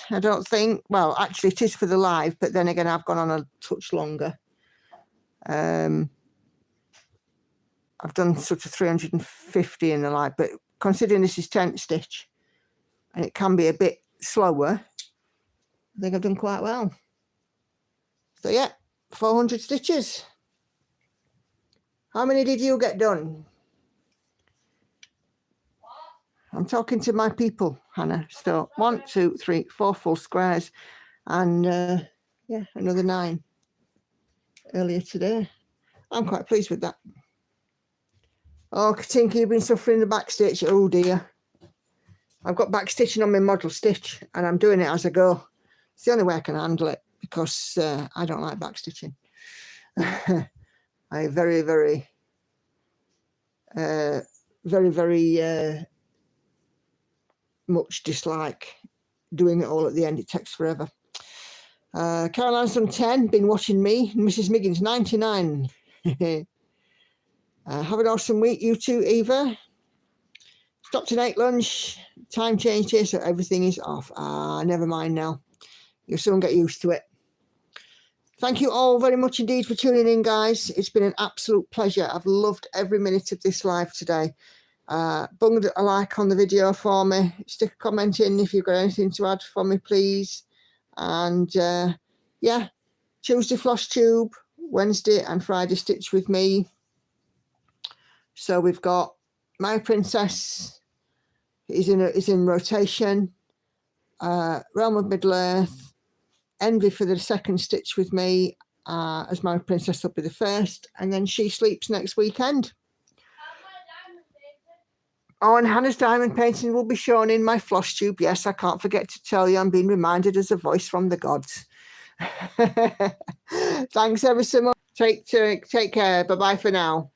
I don't think. Well, actually, it is for the live, but then again, I've gone on a touch longer. I've done sort of 350 in the live, but considering this is tent stitch and it can be a bit slower, I think I've done quite well. So yeah, 400 stitches. How many did you get done? I'm talking to my people, Hannah. So 1, 2, 3, 4 full squares, and yeah, another 9 earlier today. I'm quite pleased with that. Oh, Katinka, you've been suffering the back stitch. Oh dear. I've got back stitching on my model stitch, and I'm doing it as I go. It's the only way I can handle it, because I don't like back stitching. I very, very much dislike doing it all at the end. It takes forever. Caroline's done 10, been watching me. Mrs. Miggins, 99. Have an awesome week, you too, Eva. Stopped to ate lunch. Time changed here, so everything is off. Never mind now. You'll soon get used to it. Thank you all very much indeed for tuning in, guys. It's been an absolute pleasure. I've loved every minute of this live today. Bung a like on the video for me. Stick a comment in if you've got anything to add for me, please. And yeah, Tuesday floss tube, Wednesday and Friday stitch with me. So we've got My Princess is in rotation. Realm of Middle Earth, Envy for the second stitch with me, as My Princess will be the first, and then She Sleeps next weekend. Oh, and Hannah's diamond painting will be shown in my floss tube. Yes, I can't forget to tell you, I'm being reminded as a voice from the gods. Thanks ever so much. Take care. Bye-bye for now.